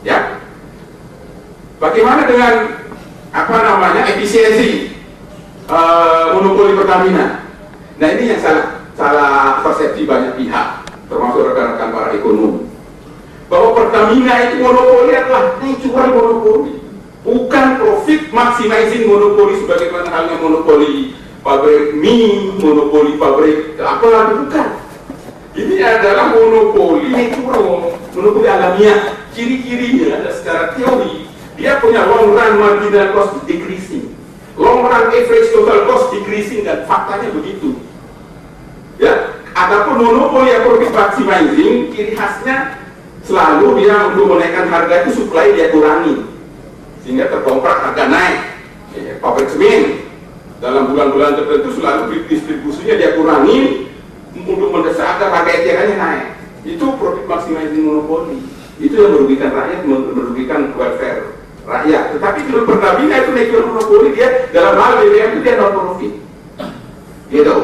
Ya, bagaimana dengan efisiensi monopoli Pertamina? Nah, ini yang salah persepsi banyak pihak, termasuk rekan-rekan para ekonom, bahwa Pertamina itu monopoli adalah natural monopoli, bukan profit maximizing monopoli sebagaimana halnya monopoli pabrik mie, monopoli pabrik apa, bukan. Ini adalah monopoli natural, monopoli alamiah. Ciri-cirinya secara teori, dia punya long run marginal cost decreasing, long run average total cost decreasing, dan faktanya begitu. Ya, adapun monopoli yang profit maximizing, ciri khasnya selalu dia untuk menaikkan harga itu supply dia kurangi, sehingga terkontrak harga naik. Pabrik semen dalam bulan-bulan tertentu selalu distribusinya dia kurangi untuk mendesak agar harga ecerannya naik. Itu profit maximizing monopoli. Itu yang merugikan rakyat, merugikan welfare rakyat. Tetapi kalau Pertamina itu natural monopoli, dia dalam hal BBM itu dia non profit. Gitu.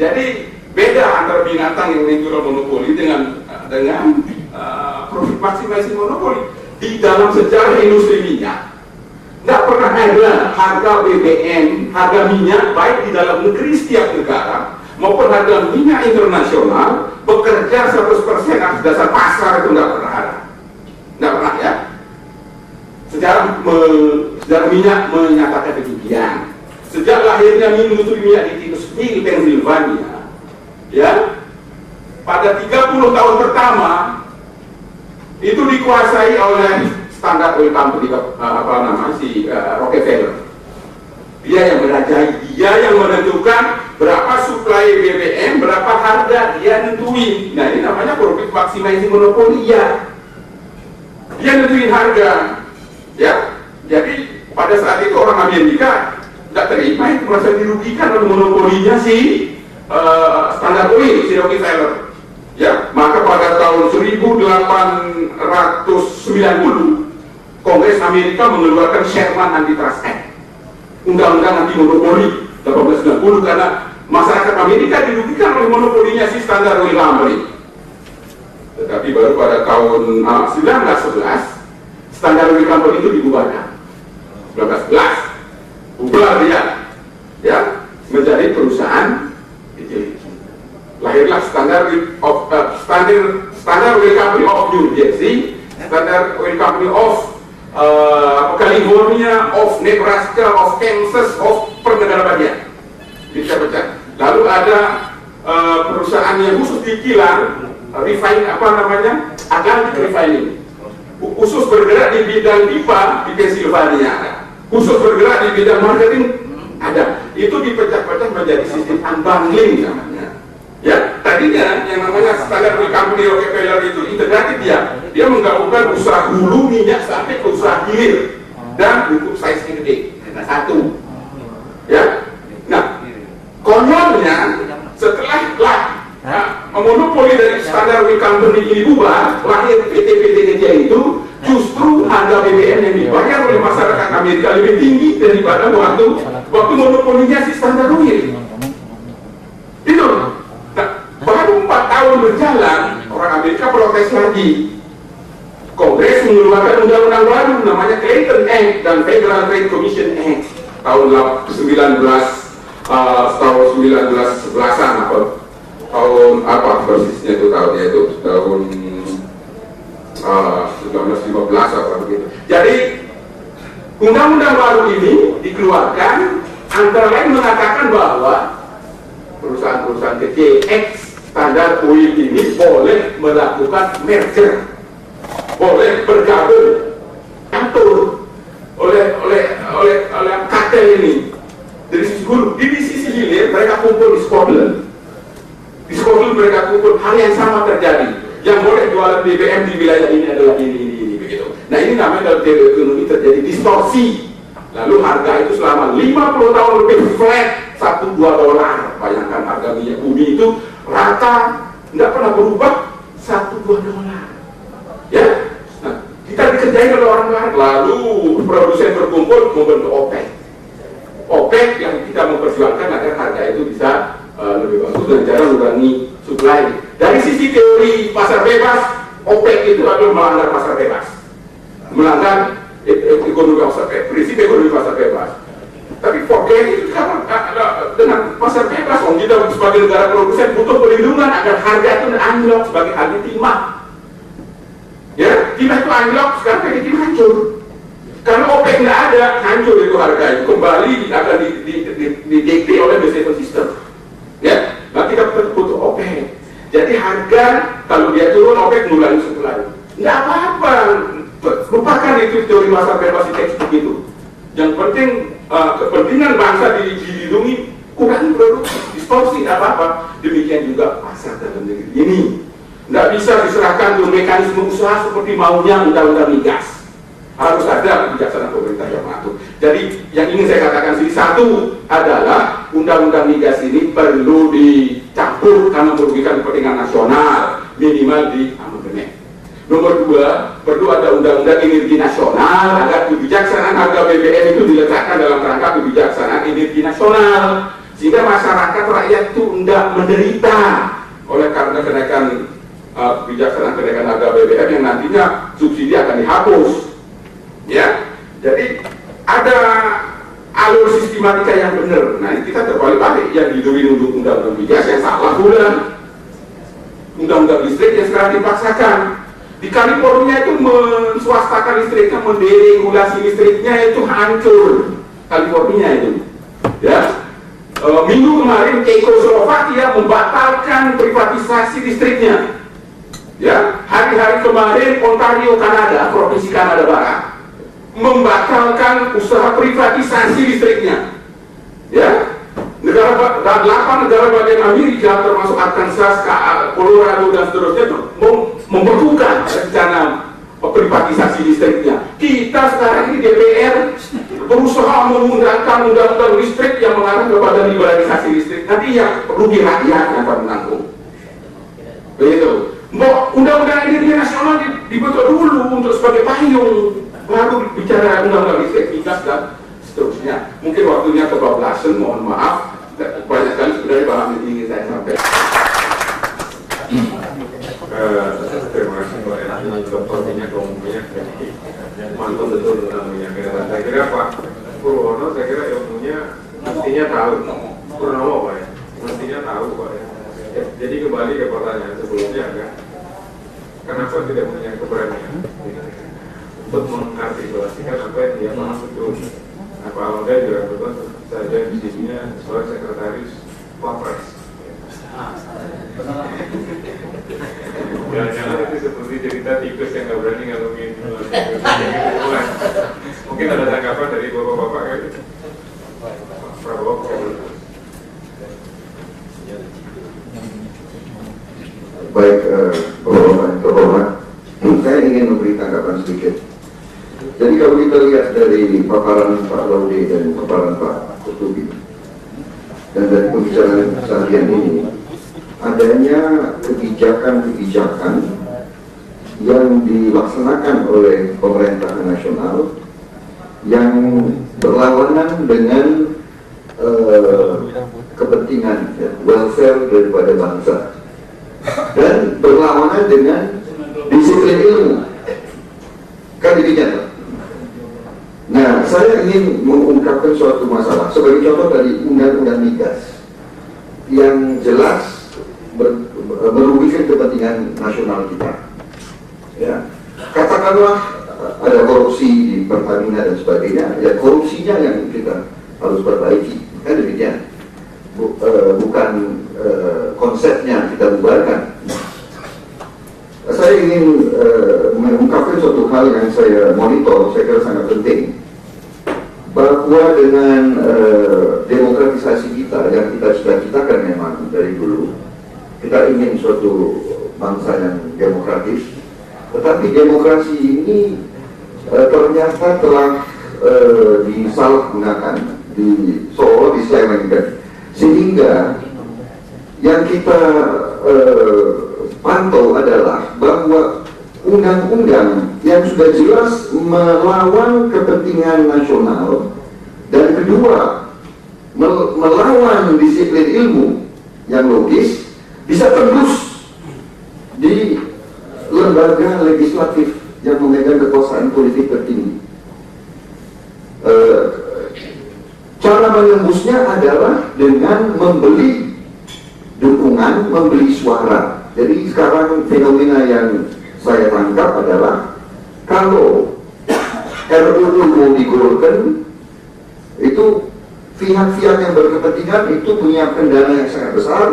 Jadi beda antara binatang yang natural monopoli dengan profit maximizing monopoli. Di dalam sejarah industri minyak, tidak pernah ada harga BBM, harga minyak baik di dalam negeri setiap negara maupun harga minyak internasional bekerja 100% atas dasar pasar. Itu tidak pernah ada. Tidak pernah, ya. Sejarah minyak menyatakan demikian. Sejak lahirnya industri minyak di Tennessee, Pennsylvania, ya, pada 30 tahun pertama itu dikuasai oleh Standard Oil Company, Rockefeller. Dia yang merajai, dia yang menentukan berapa suplai BBM, berapa harga dia nentuin. Nah, ini namanya profit maximizing monopoli, ya. Dia nentuin harga, ya. Jadi pada saat itu orang Amerika tidak terima, itu merasa dirugikan oleh monopolinya si Standard Oil, si Rockefeller. Ya, maka pada tahun 1890 Kongres Amerika mengeluarkan Sherman Antitrust Act, Undang-Undang Anti Monopoli 1890, karena masyarakat Amerika dirugikan oleh monopolinya si Standard Oil Company. Tetapi baru pada tahun 1911 Standard Oil Company itu dibubarkan. 1911 bubar dia, ya, menjadi perusahaan kecil. Lahirlah Standard Oil Company of New Jersey, Standard Oil Company of California, of Nebraska, of Kansas, of pernegara bagian. Bisa pecah. Lalu ada perusahaan yang khusus di kilang, Atlantic Refining, khusus bergerak di bidang pipa di Pennsylvania, khusus bergerak di bidang marketing ada. Itu dipecah-pecah menjadi sistem unbundling namanya. Ya, tadinya yang namanya Standard Oil Company Rockefeller itu integratif, dia menggabungkan usaha hulu minyak sampai ke usaha hilir dan untuk size-nya gede, karena satu. Ya, nah, konyolnya setelah monopoli dari Standard Oil Company ini bubar, lahir PT-PT dia itu, justru harga BBM yang dibayar oleh masyarakat Amerika lebih tinggi daripada waktu monopolinya si Standard Oil. Itu. Nah, baru 4 tahun berjalan, orang Amerika protes lagi. Kongres mengeluarkan undang-undang baru namanya Clayton Act dan Federal Trade Commission Act tahun 1911-an tahun apa persisnya itu tahunnya itu tahun 1915 apa begitu. Jadi undang-undang baru ini dikeluarkan antara lain mengatakan bahwa perusahaan-perusahaan kecil ex Standard Oil ini boleh melakukan merger, boleh bergabung, atur oleh kartel ini. Dari sisi hulu, di sisi hilir mereka kumpul di Scotland. Di Scotland mereka kumpul, hal yang sama terjadi. Yang boleh jualan BBM di wilayah ini adalah ini begitu. Nah, ini namanya dalam teori ekonomi terjadi distorsi. Lalu harga itu selama 50 tahun lebih flat, $1-2. Bayangkan harga minyak bumi itu rata, tidak pernah berubah, $1-2. Ya, nah, kita dikerjain oleh orang lain. Lalu produsen berkumpul membentuk OPEC. OPEC yang kita memperjuangkan agar harga itu bisa lebih bagus dan cara mengurangi supply. Dari sisi teori pasar bebas, OPEC itu adalah melanggar pasar bebas, melanggar ekonomi pasar bebas, prinsip ekonomi pasar bebas. Tapi forget itu kan dengan pasar bebas, kita sebagai negara produsen butuh perlindungan agar harga itu anjlok sebagai harga timah. Ya, timah itu anjlok, sekarang harga timah hancur. Karena OPEC nggak ada, hancur itu harga itu, kembali akan didikte oleh business system. Ya, nah kita butuh OPEC. Jadi harga kalau dia turun, OPEC mulai supply. Nggak apa-apa, lupakan itu teori pasar bebas di teks begitu. Yang penting kepentingan bangsa dilindungi, kurangi produksi, distorsi, nggak apa-apa. Demikian juga pasar dalam negeri ini. Nggak bisa diserahkan ke mekanisme usaha seperti maunya undang-undang migas. Harus ada kebijaksanaan pemerintah yang mengatur. Jadi yang ingin saya katakan sini, satu adalah undang-undang migas ini perlu dicampur karena merugikan kepentingan nasional, minimal di amandemen. Nomor dua, perlu ada undang-undang energi nasional agar kebijaksanaan harga BBM itu diletakkan dalam kerangka kebijaksanaan energi nasional, sehingga masyarakat rakyat itu tidak menderita oleh karena kenaikan kebijaksanaan kenaikan harga BBM yang nantinya subsidi akan dihapus. Ya, jadi ada alur sistematika yang benar. Nah, kita terbalik-balik yang didukung untuk undang-undang migas yang salah pula. Undang-undang listrik yang sekarang dipaksakan. Di California itu menswastakan listriknya, menderegulasi listriknya itu hancur. California itu, ya. Minggu kemarin Czechoslovakia membatalkan privatisasi listriknya. Ya, hari-hari kemarin Ontario, Kanada, provinsi Kanada Barat, membatalkan usaha privatisasi listriknya. Ya, 8 negara bagian Amerika termasuk Arkansas, Colorado dan seterusnya membekukan rencana privatisasi listriknya. Kita sekarang ini DPR berusaha mengundangkan undang-undang listrik yang mengarah kepada liberalisasi listrik. Nanti yang rugi rakyat yang akan menanggung. Begitu. Undang-undang energi nasional dibentuk dulu untuk sebagai payung, baru bicara undang-undang listrik, migas dan seterusnya. Mungkin waktunya kebablasan, mohon maaf. Banyak sekali sebenarnya bahan yang ingin saya sampaikan. Terima kasih Pak Dokter Minyak Umumnya, mantap betul tentang minyak kita. Saya kira Pak Purwono, saya kira ilmunya mestinya tahu. Purnomo Pak ya, mestinya tahu Pak ya. Jadi kembali ke pertanyaan sebelumnya kan, kenapa tidak punya keberanian untuk mengartikulasikan apa yang dia paham betul. Nah, Pak Alda juga betul saja di sininya sebagai sekretaris Wapres. Jangan-jangan itu seperti cerita tikus yang nggak berani ngalungin. Mungkin ada tanggapan dari bapak-bapak kayak gitu. Prabowo. Baik, Bapak terhormat, saya ingin memberi tanggapan sedikit. Jadi kalau kita lihat dari paparan Pak Laude dan paparan Pak Kutubi, dan dari pembicaraan seharian ini, adanya kebijakan-kebijakan yang dilaksanakan oleh pemerintah nasional yang berlawanan dengan kepentingan welfare daripada bangsa dan berlawanan dengan disiplin ilmu. Kan demikian. Nah, saya ingin mengungkapkan suatu masalah. Sebagai contoh dari undang-undang migas yang jelas merugikan kepentingan nasional kita. Ya, katakanlah ada korupsi di Pertamina dan sebagainya. Ya, korupsinya yang kita harus perbaiki. Kan demikian. Bukan konsepnya kita bubarkan. Saya ingin mengungkapkan suatu hal yang saya monitor, saya kira sangat penting, bahwa dengan demokratisasi kita yang kita cita-citakan memang dari dulu, kita ingin suatu bangsa yang demokratis, tetapi demokrasi ini ternyata telah disalahgunakan, seolah diselewengkan, sehingga yang kita pantau adalah bahwa undang-undang yang sudah jelas melawan kepentingan nasional dan kedua melawan disiplin ilmu yang logis bisa tembus di lembaga legislatif yang memegang kekuasaan politik tertinggi. Cara menembusnya adalah dengan membeli dukungan, membeli suara. Jadi sekarang fenomena yang saya tangkap adalah kalau RUU mau digolkan, itu pihak-pihak yang berkepentingan itu menyiapkan dana yang sangat besar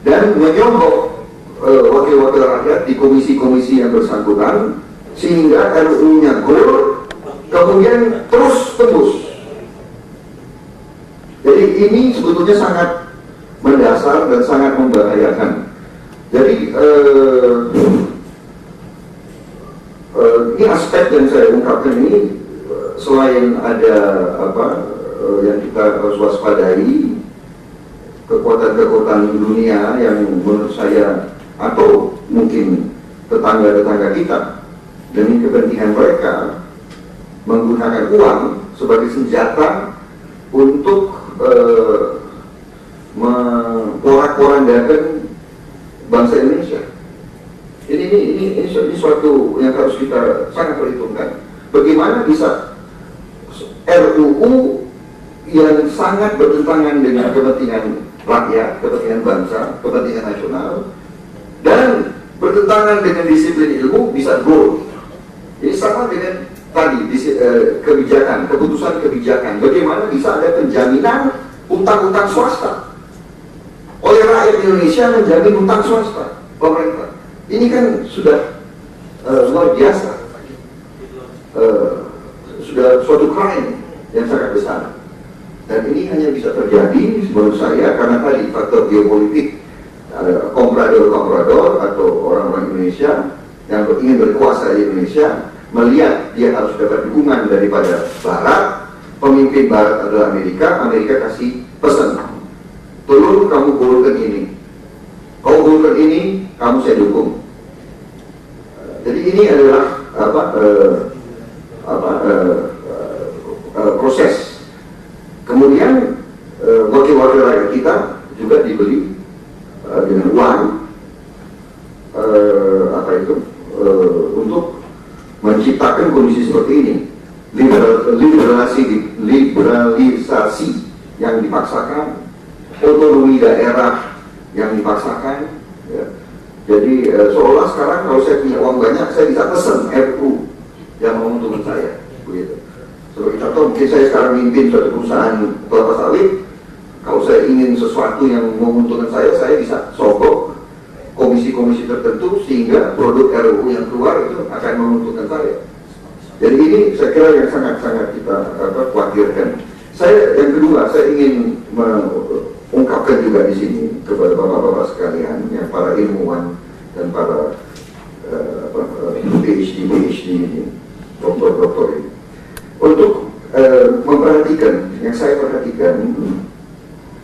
dan menyogok wakil-wakil rakyat di komisi-komisi yang bersangkutan sehingga RUU-nya gol, kemudian terus tembus. Jadi ini sebetulnya sangat mendasar dan sangat membahayakan. Jadi ini aspek yang saya ungkapkan ini selain ada yang kita harus waspadai, kekuatan-kekuatan dunia yang menurut saya atau mungkin tetangga-tetangga kita demi kepentingan mereka menggunakan uang sebagai senjata untuk memporak-porandakan bangsa Indonesia. Ini suatu yang harus kita sangat perhitungkan. Bagaimana bisa RUU yang sangat bertentangan dengan kepentingan rakyat, kepentingan bangsa, kepentingan nasional, dan bertentangan dengan disiplin ilmu bisa goal. Ini sama dengan tadi kebijakan, keputusan kebijakan. Bagaimana bisa ada penjaminan utang-utang swasta oleh rakyat Indonesia menjamin utang swasta pemerintah. Ini kan sudah luar biasa, sudah suatu crime yang sangat besar. Dan ini hanya bisa terjadi menurut saya karena tadi faktor geopolitik, komprador atau orang-orang Indonesia yang ingin berkuasa di Indonesia melihat dia harus dapat dukungan daripada Barat. Pemimpin Barat adalah Amerika. Amerika kasih pesan, tolong kamu golkan ini, kau golkan ini, kamu saya dukung. Jadi ini adalah proses. Kemudian wakil-wakil rakyat kita juga dibeli dengan uang untuk menciptakan kondisi seperti ini. Liberalisasi yang dipaksakan, otonomi daerah yang dipaksakan, ya. Jadi seolah sekarang kalau saya punya uang banyak, saya bisa pesen RU yang menguntungkan saya, begitu. Seperti contoh, mungkin saya sekarang mimpin suatu perusahaan kelapa sawit. Kalau saya ingin sesuatu yang menguntungkan saya bisa sogok komisi-komisi tertentu sehingga produk RUU yang keluar itu akan menguntungkan saya. Jadi ini saya kira yang sangat-sangat kita khawatirkan. Yang kedua, saya ingin mengungkapkan juga di sini kepada bapak-bapak sekalian, yang para ilmuwan dan para PhD ini, doktor-doktor ini, untuk memperhatikan, yang saya perhatikan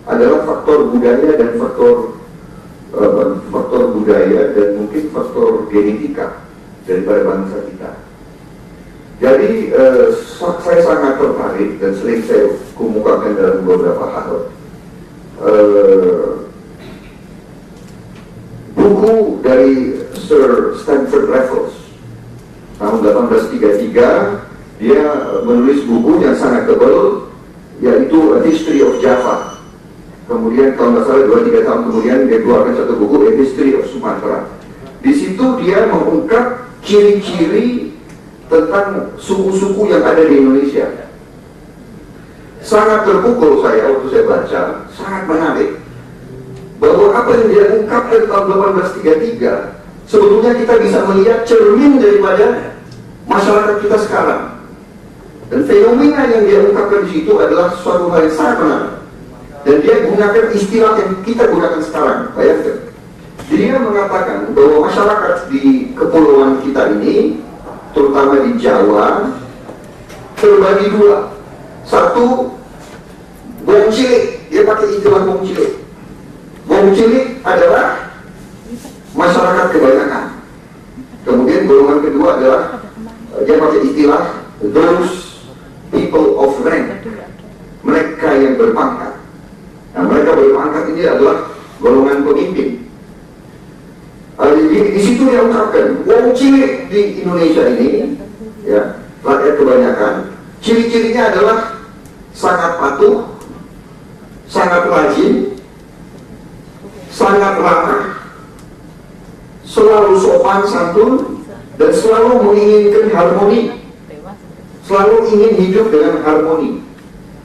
adalah faktor budaya dan faktor budaya dan mungkin faktor genetika daripada bangsa kita. Jadi saya sangat tertarik dan sering saya kemukakan dalam beberapa hal. Buku dari Sir Stanford Raffles tahun 1833, dia menulis buku yang sangat tebal, yaitu A History of Java. Kemudian kalau nggak salah 2-3 tahun kemudian dia keluarkan satu buku A History of Sumatra. Di situ dia mengungkap ciri-ciri tentang suku-suku yang ada di Indonesia. Sangat terpukul saya waktu saya baca, sangat menarik bahwa apa yang dia ungkapkan tahun 1833 sebetulnya kita bisa melihat cermin daripada masyarakat kita sekarang. Dan fenomena yang dia ungkapkan di situ adalah suatu hal yang sangat menarik. Dan dia gunakan istilah yang kita gunakan sekarang. Bayangkan, dia mengatakan bahwa masyarakat di kepulauan kita ini, terutama di Jawa, terbagi dua. Satu, bong cilik. Dia pakai istilah bong cilik. Bong cilik adalah masyarakat kebanyakan. Kemudian golongan kedua adalah dia pakai istilah those people of rank, mereka yang berpangkat. Nah, mereka berpangkat ini adalah golongan pemimpin. Di situ dia ungkapkan, wong cilik di Indonesia ini, ya, rakyat kebanyakan, ciri-cirinya adalah sangat patuh, sangat rajin, sangat ramah, selalu sopan santun, dan selalu menginginkan harmoni, selalu ingin hidup dengan harmoni.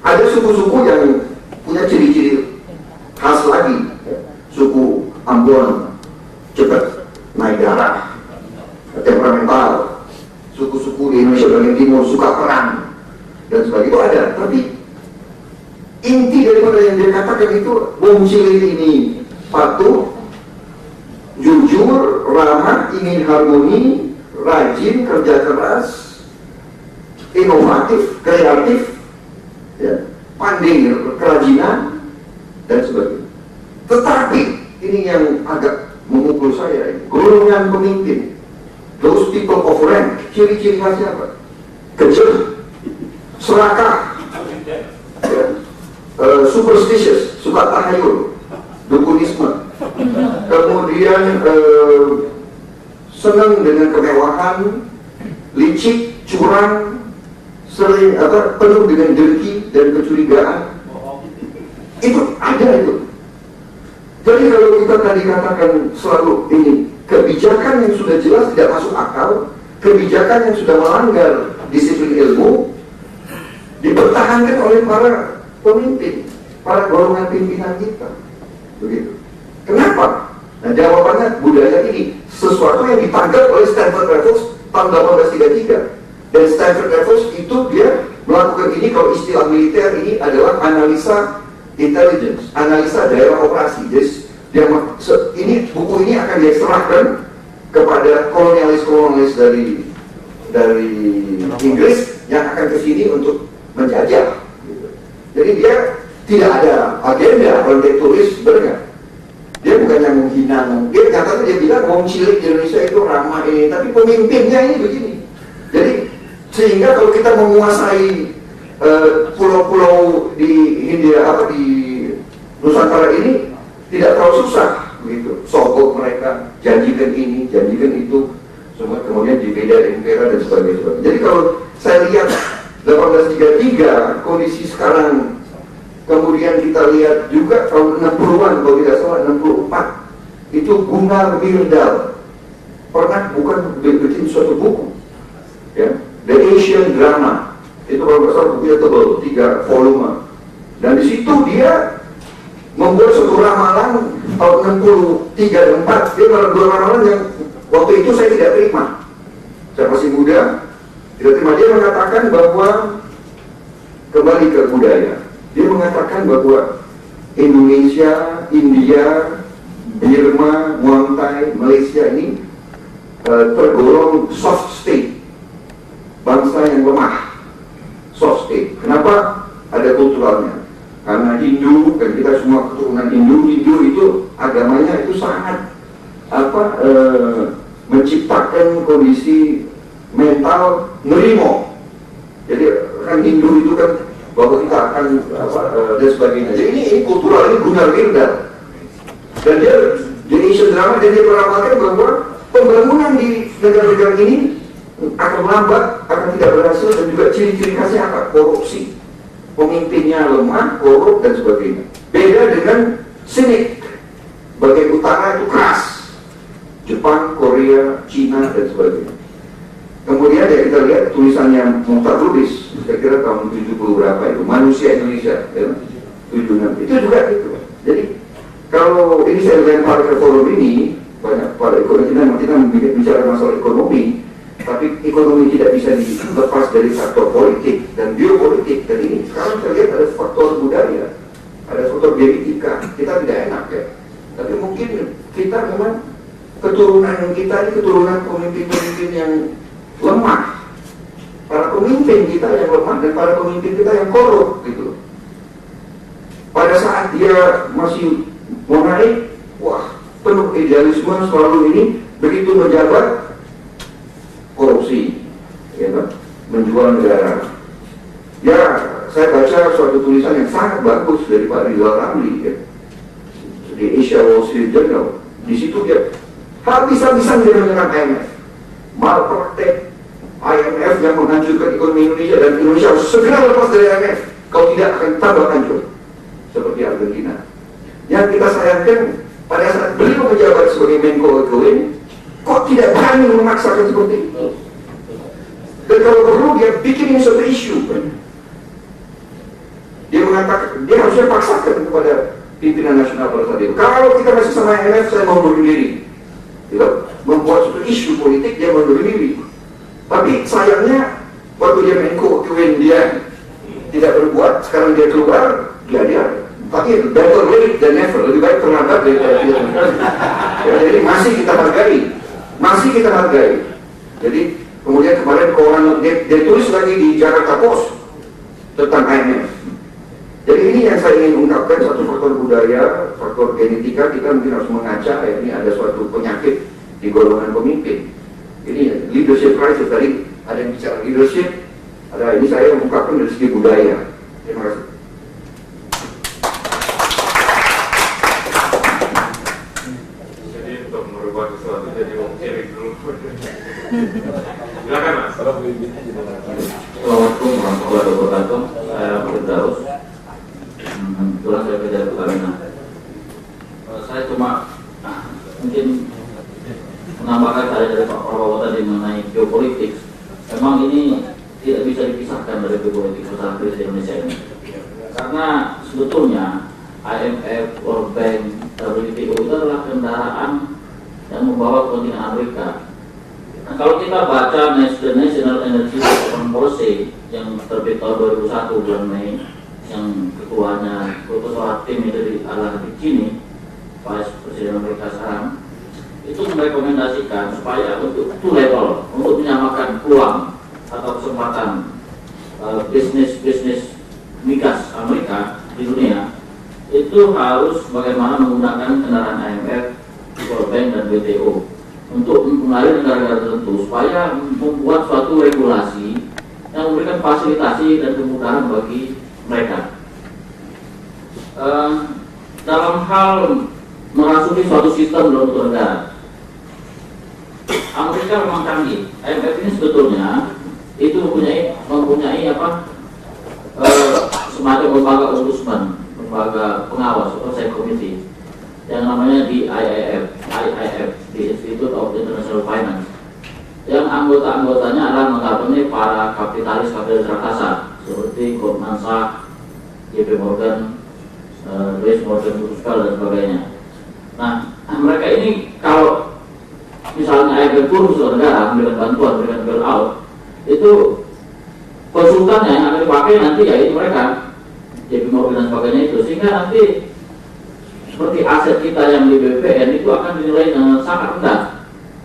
Ada suku-suku yang punya ciri-ciri khas lagi, suku Ambon cepat naik darah, temperamental, suku-suku di Indonesia bagian timur suka perang dan sebagainya, itu ada. Tapi inti daripada yang dia katakan itu, wong cilik ini patuh, jujur, ramah, ingin harmoni, rajin, kerja keras, inovatif, kreatif, ya, pandai kerajinan dan sebagainya. Tetapi ini yang agak memukul saya, golongan pemimpin, those people of rank, ciri-ciri khasnya apa? Kejam, serakah, ya, superstitious, suka tahayul, dukunisme, kemudian senang dengan kemewahan, licik, curang, sering penuh dengan dengki dan kecurigaan. Itu ada itu. Jadi kalau kita tadi katakan selalu ini, kebijakan yang sudah jelas tidak masuk akal, kebijakan yang sudah melanggar disiplin ilmu, dipertahankan oleh para pemimpin, para golongan pimpinan kita. Begitu. Kenapa? Nah, jawabannya budaya ini, sesuatu yang ditangkap oleh Stanford Raffles tahun 1833. Dan Stanford Raffles itu dia melakukan ini, kalau istilah militer ini adalah analisa intelligence, analisa daerah operasi. Jadi dia, buku ini akan dia serahkan kepada kolonialis dari Inggris yang akan ke sini untuk menjajah. Jadi dia tidak ada agenda kalau dia tulis sebenarnya. Dia bukan yang menghina, dia nyatanya dia bilang wong cilik di Indonesia itu ramah ini, tapi pemimpinnya ini begini. Jadi sehingga kalau kita menguasai pulau-pulau di Hindia di Nusantara ini tidak terlalu susah, begitu. Sogok mereka, janjikan ini, janjikan itu, semua kemudian dibeda impera dan sebagainya. Jadi kalau saya lihat 1833 kondisi sekarang, kemudian kita lihat juga tahun 60-an kalau tidak salah 64 itu Gunnar Myrdal pernah bikin suatu buku, ya, The Asian Drama. Itu kalau nggak salah bukunya tebal 3 volume, dan di situ dia membuat suatu ramalan tahun 63 dan 4. Dia membuat 2 ramalan yang waktu itu saya tidak terima. Saya masih muda, tidak terima. Dia mengatakan bahwa kembali ke budaya. Dia mengatakan bahwa Indonesia, India, Burma, Muay Thai, Malaysia ini tergolong soft state, bangsa yang lemah, soft state. Kenapa? Ada kulturalnya. Karena Hindu, dan kita semua keturunan Hindu itu agamanya itu sangat menciptakan kondisi mental nerimo. Jadi kan Hindu itu kan bahwa kita akan dan sebagainya. Jadi ini kultural, ini Gunnar Myrdal. Dan dia di Asian Drama dia meramalkan bahwa pembangunan di negara-negara ini akan lambat, akan tidak berhasil, dan juga ciri-ciri khasnya apa? Korupsi. Pemimpinnya lemah, korup, dan sebagainya. Beda dengan sinik. Bagian utara itu keras. Jepang, Korea, Cina, dan sebagainya. Kemudian ya kita lihat tulisannya Muhtar Lubis, saya kira tahun 70 berapa itu, Manusia Indonesia, ya, 76. Itu juga itu. Jadi kalau ini saya lempar ke forum ini, banyak para ekonomi kita bicara masalah ekonomi, tapi ekonomi tidak bisa dilepas dari faktor politik dan biopolitik. Dan ini sekarang saya lihat ada faktor budaya, ada faktor genetika. Kita tidak enak ya, tapi mungkin kita memang keturunan kita ini keturunan pemimpin-pemimpin yang lemah, para pemimpin kita yang lemah dan para pemimpin kita yang korup gitu. Pada saat dia masih mau naik, wah penuh idealisme selalu ini, begitu menjabat korupsi, ya kan? Menjual negara. Ya saya baca suatu tulisan yang sangat bagus dari Pak Rizal Ramli, ya, di Asia Wall Street Journal. Di situ dia Habis-habisan dia menyerang IMF. Malpraktek IMF yang menghancurkan ekonomi Indonesia, dan Indonesia harus segera lepas dari IMF. Kalau tidak akan tambah hancur. Seperti Argentina. Yang kita sayangkan, pada saat beliau menjabat sebagai Menko Ekonomi, kok tidak berani memaksakan seperti itu. Dan kalau perlu dia bikin ini suatu isu. Dia mengatakan, dia harusnya paksakan kepada pimpinan nasional pada saat itu. Kalau kita masih sama IMF, saya mau mundur diri. Gitu. Membuat suatu isu politik, dia mundur diri. Tapi sayangnya, waktu dia Menko Ekonomi, dia tidak berbuat, sekarang dia keluar, dia. Tapi better late than never, lebih baik terlambat daripada tidak. Ya, jadi masih kita hargai. Jadi kemudian kemarin koran dia tulis lagi di Jakarta Post tentang IMF. Jadi ini yang saya ingin ungkapkan, satu faktor budaya, faktor genetika, kita mungkin harus mengaca, ya, ini ada suatu penyakit di golongan pemimpin. Ini leadership crisis, tadi ada yang bicara leadership, ada ini saya ungkapkan dari segi budaya. Terima kasih. Jadi untuk merubah sesuatu jadi wong cilik dulu. Silakan Mas. Assalamualaikum warahmatullahi wabarakatuh. Saya Firdaus. Kebetulan saya kerja di Pertamina. Saya cuma mungkin menambahkan dari Pak Prabowo tadi mengenai geopolitik. Memang ini tidak bisa dipisahkan dari geopolitik masalah krisis Indonesia ini. Karena sebetulnya IMF, World Bank, WTO itu adalah kendaraan yang membawa kepentingan Amerika. Nah, kalau kita baca National Energy Development Policy yang terbit tahun 2001 bulan Mei, yang ketuanya ketua tim itu adalah Dick Cheney, Vice Presiden Amerika sekarang, itu merekomendasikan supaya untuk two level, untuk menyamakan peluang atau kesempatan bisnis migas Amerika di dunia, itu harus bagaimana menggunakan kendaraan IMF, World Bank, dan WTO untuk mempengaruhi negara-negara tertentu supaya membuat suatu regulasi yang memberikan fasilitasi dan kemudahan bagi mereka. Dalam hal merasuki suatu sistem dalam suatu negara, Amerika memang canggih. IMF ini sebetulnya itu mempunyai semacam lembaga ombudsman, lembaga pengawas, oversight committee, yang namanya di IIF, di Institute of International Finance, yang anggota-anggotanya adalah notabene para kapitalis raksasa seperti Goldman Sachs, JP Morgan, Louis Morgan Mutual, dan sebagainya. Nah, mereka ini kalau misalnya IMF turun ke negara memberikan bantuan, memberikan bailout, itu konsultannya yang akan dipakai nanti ya itu mereka, JP Morgan dan sebagainya itu, sehingga nanti seperti aset kita yang di BPN itu akan dinilai sangat rendah.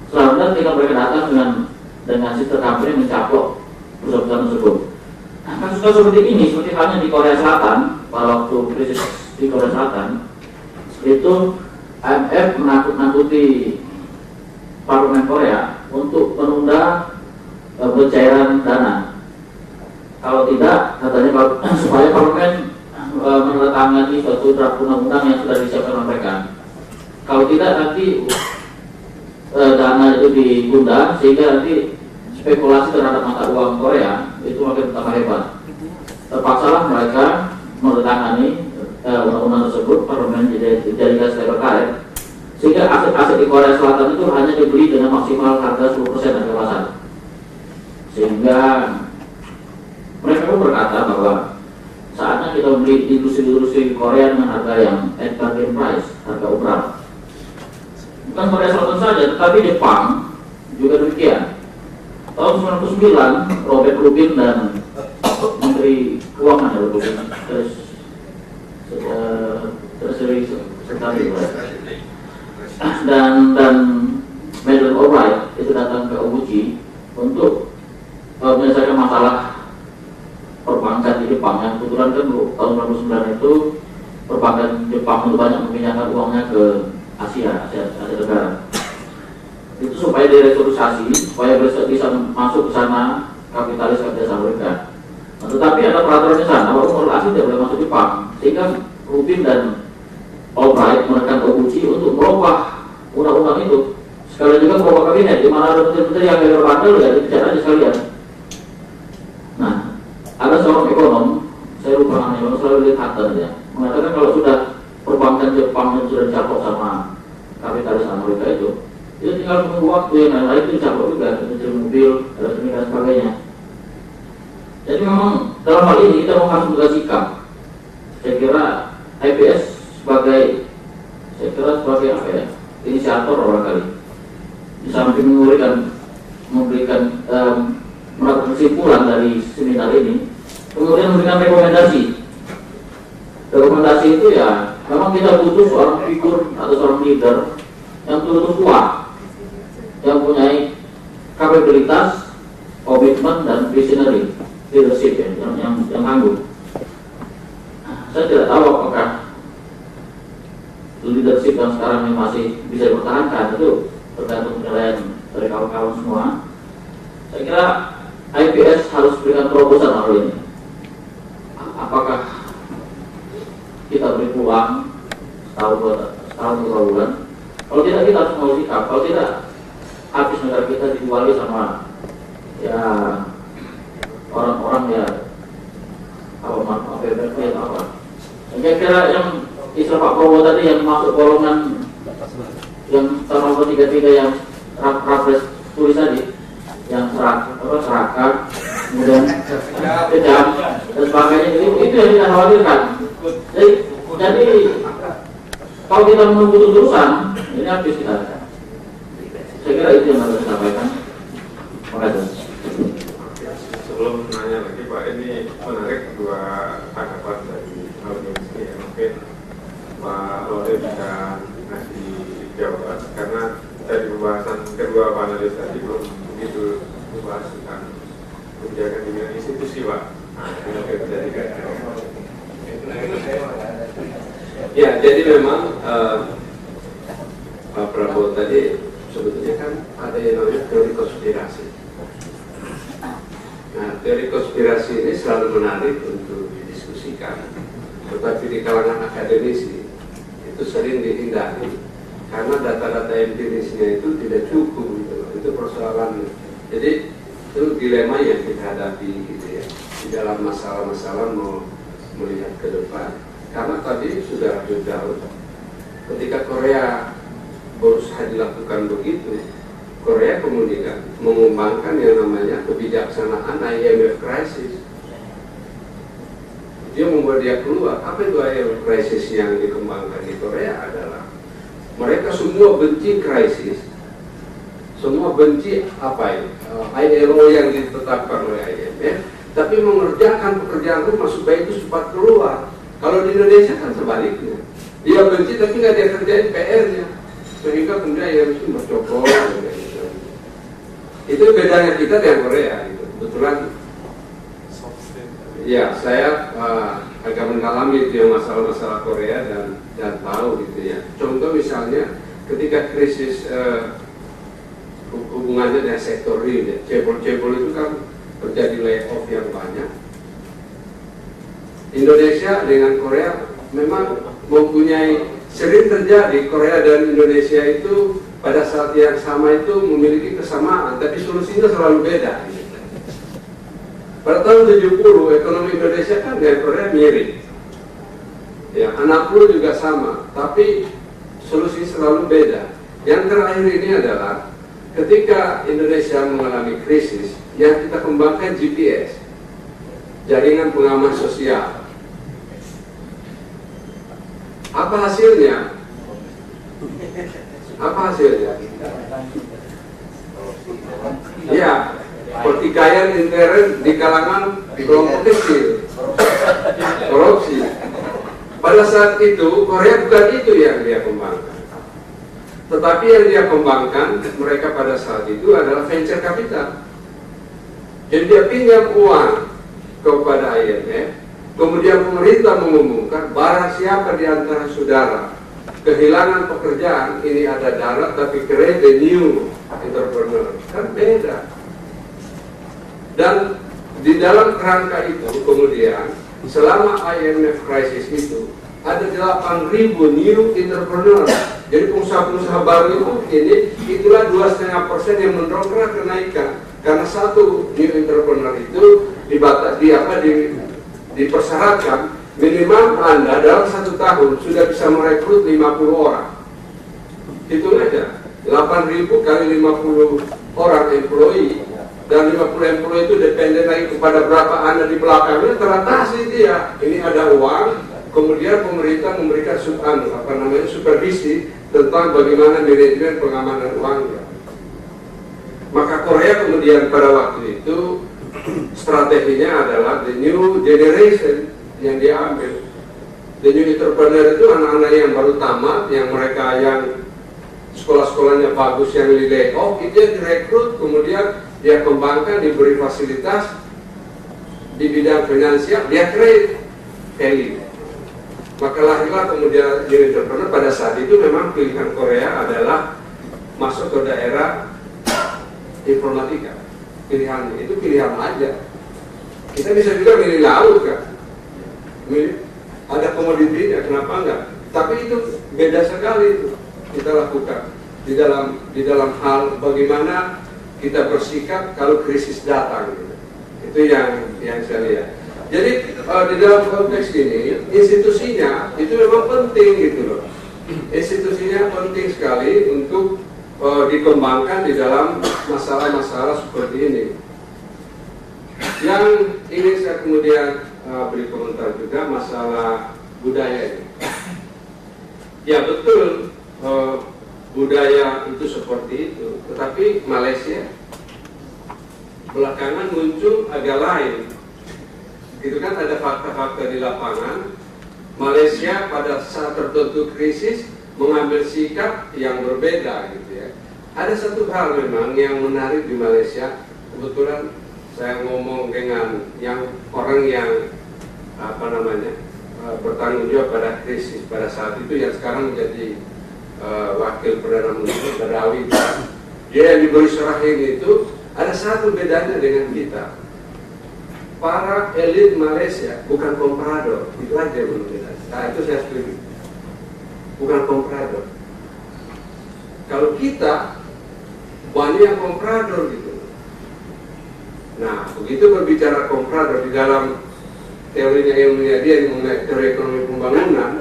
Setelah rendah tinggal mereka datang dengan sistem company mencaplok perusahaan tersebut. Nah, kasus-kasus seperti ini, seperti halnya di Korea Selatan, pada waktu krisis di Korea Selatan, itu IMF menakut-nakuti parlemen Korea untuk menunda pencairan dana. Kalau tidak, katanya supaya parlemen menandatangani suatu draft undang-undang yang sudah disiapkan oleh mereka. Kalau tidak, nanti dana itu ditunda sehingga nanti spekulasi terhadap mata uang Korea itu makin tambah hebat. Terpaksalah mereka menandatangani undang-undang tersebut, parlemen dijadikan sebagai karet, sehingga aset-aset di Korea Selatan itu hanya dibeli dengan maksimal harga 10% harga pasar. Sehingga mereka pun berkata bahwa saatnya kita membeli industri-industri Korea dengan harga yang at bargain price, harga ubran. Bukan Korea Selatan saja, tetapi Jepang juga demikian. Tahun 1999, Robert Rubin dan Menteri Keuangan Treasury Secretary dan Madeleine Albright itu datang ke Obuchi untuk menyelesaikan masalah perbankan di Jepang. Yang kebetulan kan tahun 1999 itu perbankan Jepang itu banyak memindahkan uangnya ke Asia Tenggara. Itu supaya direstrukturisasi, supaya bisa masuk ke sana kapitalis Amerika. Nah, tetapi ada peraturan di sana bahwa modal asing tidak boleh masuk Jepang, sehingga Rubin dan Albright menekan Obuchi untuk merubah undang-undang itu Sekalian juga beberapa kabinet, di mana ada menteri-menteri yang gagal bandel ya dipecat aja sekalian. Nah, ada seorang ekonom, saya lupa namanya, selalu lihat Hutton ya, mengatakan kalau sudah perbankan Jepang yang sudah dicaplok sama kapitalis Amerika itu tinggal menunggu waktu yang lain itu dicaplok juga, industri mobil, elektronik dan sebagainya. Jadi memang dalam hal ini kita mau harus bersikap sikap. Saya kira IPS sebagai apa ya, inisiator barangkali di samping memberikan melakukan kesimpulan dari seminar ini, kemudian memberikan rekomendasi. Rekomendasi itu ya memang kita butuh seorang figur atau seorang leader yang betul-betul kuat, yang punya kapabilitas, komitmen dan visionary leadership ya, yang anggun. Saya tidak tahu apakah leadership yang sekarang ini masih bisa dipertahankan, itu tergantung penilaian dari kawan-kawan semua. Saya kira IPS harus berikan terobosan hal ini. Apakah kita beri peluang setahun 2 bulan? Kalau tidak kita harus mau sikap. Kalau tidak, habis negara kita dijuali sama ya orang-orang ya apa. Kira-kira yang istilah Pak Prabowo tadi yang masuk golongan yang tahun 33 yang rapres tulis tadi, yang serakah, kemudian kejam dan sebagainya, itu yang kita khawatirkan. Jadi kalau kita menunggu terusan, ini habis kita. Saya kira itu yang harus disampaikan. Terima kasih. Sebelum nanya lagi Pak, ini menarik dua tanggapan dari audiens ini ya. Mungkin Pak Lode bisa ngasih jawaban, karena dari pembahasan kedua panelis tadi belum begitu membahas tentang kebijakan di bidang institusi Pak. Ya, jadi memang Pak Prabowo tadi sebetulnya kan ada yang namanya teori konspirasi. Nah, teori konspirasi ini selalu menarik untuk didiskusikan, tetapi di kalangan akademisi itu sering dihindari karena data-data empirisnya itu tidak cukup gitu. Itu persoalannya. Jadi itu dilema yang kita hadapi gitu ya, di dalam masalah-masalah mau melihat ke depan. Karena tadi sudah jauh ketika Korea berusaha dilakukan begitu, Korea kemudian mengembangkan yang namanya kebijaksanaan IMF crisis. Dia membuat dia keluar. Apa itu IMF crisis yang dikembangkan di Korea adalah mereka semua benci krisis, semua benci ILO yang ditetapkan oleh IMF, tapi mengerjakan pekerjaan rumah supaya itu cepat keluar. Kalau di Indonesia kan sebaliknya, dia benci tapi nggak dia kerjain PR-nya, sehingga kemudian IMF itu bercokol. Itu bedanya kita dengan Korea. Gitu. Kebetulan, ya saya agak mendalami itu yang masalah-masalah Korea dan tahu gitu ya. Contoh misalnya ketika krisis hubungannya dengan sektor real, ya, cebol-cebol itu kan terjadi layoff yang banyak. Indonesia dengan Korea memang mempunyai, sering terjadi Korea dan Indonesia itu pada saat yang sama itu memiliki kesamaan, tapi solusinya selalu beda. Pada tahun 70 ekonomi Indonesia kan dengan Korea mirip, ya 60 juga sama, tapi solusi selalu beda. Yang terakhir ini adalah ketika Indonesia mengalami krisis, yang kita kembangkan GPS, jaringan pengaman sosial. Apa hasilnya? Apa hasilnya? Ya, pertikaian intern di kalangan kelompok kecil, korupsi. Pada saat itu Korea bukan itu yang dia kembangkan, tetapi yang dia kembangkan mereka pada saat itu adalah venture capital. Jadi dia pinjam uang kepada IMF, kemudian pemerintah mengumumkan barang siapa di antara saudara kehilangan pekerjaan, ini ada darat tapi create a new entrepreneur, kan beda. Dan di dalam kerangka itu kemudian selama IMF crisis itu ada 8.000 new entrepreneur Jadi pengusaha-pengusaha baru itulah 2,5% yang mendongkrak kenaikan. Karena satu new entrepreneur itu dipersyaratkan minimal Anda dalam 1 tahun sudah bisa merekrut 50 orang. Hitung aja, 8.000 kali 50 orang employee, dan 50 employee itu dependen lagi kepada berapa Anda di belakangnya, teratasi dia. Ini ada uang, kemudian pemerintah memberikan supervisi tentang bagaimana manajemen pengamanan uangnya. Maka Korea kemudian pada waktu itu strateginya adalah the new generation yang diambil. The new entrepreneur itu anak-anak yang baru tamat, yang mereka yang sekolah-sekolahnya bagus, yang di layoff, itu yang direkrut, kemudian dia kembangkan, diberi fasilitas di bidang finansial, dia create value. Maka lahirlah kemudian new entrepreneur. Pada saat itu memang pilihan Korea adalah masuk ke daerah informatika. Pilihannya itu pilihan aja. Kita bisa juga milih laut kan, ada komoditinya, kenapa enggak? Tapi itu beda sekali itu kita lakukan di dalam hal bagaimana kita bersikap kalau krisis datang gitu. Itu yang saya lihat. Jadi di dalam konteks ini institusinya itu memang penting gitu loh. Institusinya penting sekali untuk dikembangkan di dalam masalah-masalah seperti ini. Yang ingin saya kemudian beri komentar juga masalah budaya ini. Ya betul, budaya itu seperti itu, tetapi Malaysia belakangan muncul agak lain. Itu kan ada fakta-fakta di lapangan. Malaysia pada saat tertentu krisis mengambil sikap yang berbeda gitu ya. Ada satu hal memang yang menarik di Malaysia. Kebetulan saya ngomong dengan orang yang bertanggung jawab pada krisis pada saat itu, yang sekarang menjadi wakil perdana menteri Badawi. Dia yang diberi Sarahin itu ada satu bedanya dengan kita. Para elit Malaysia bukan komprador, itu aja yang berbeda. Nah itu saya setuju. Bukan komprador. Kalau kita banyak yang komprador gitu. Nah begitu berbicara komprador di dalam teorinya ilmunya dia yang mengenai teori ekonomi pembangunan,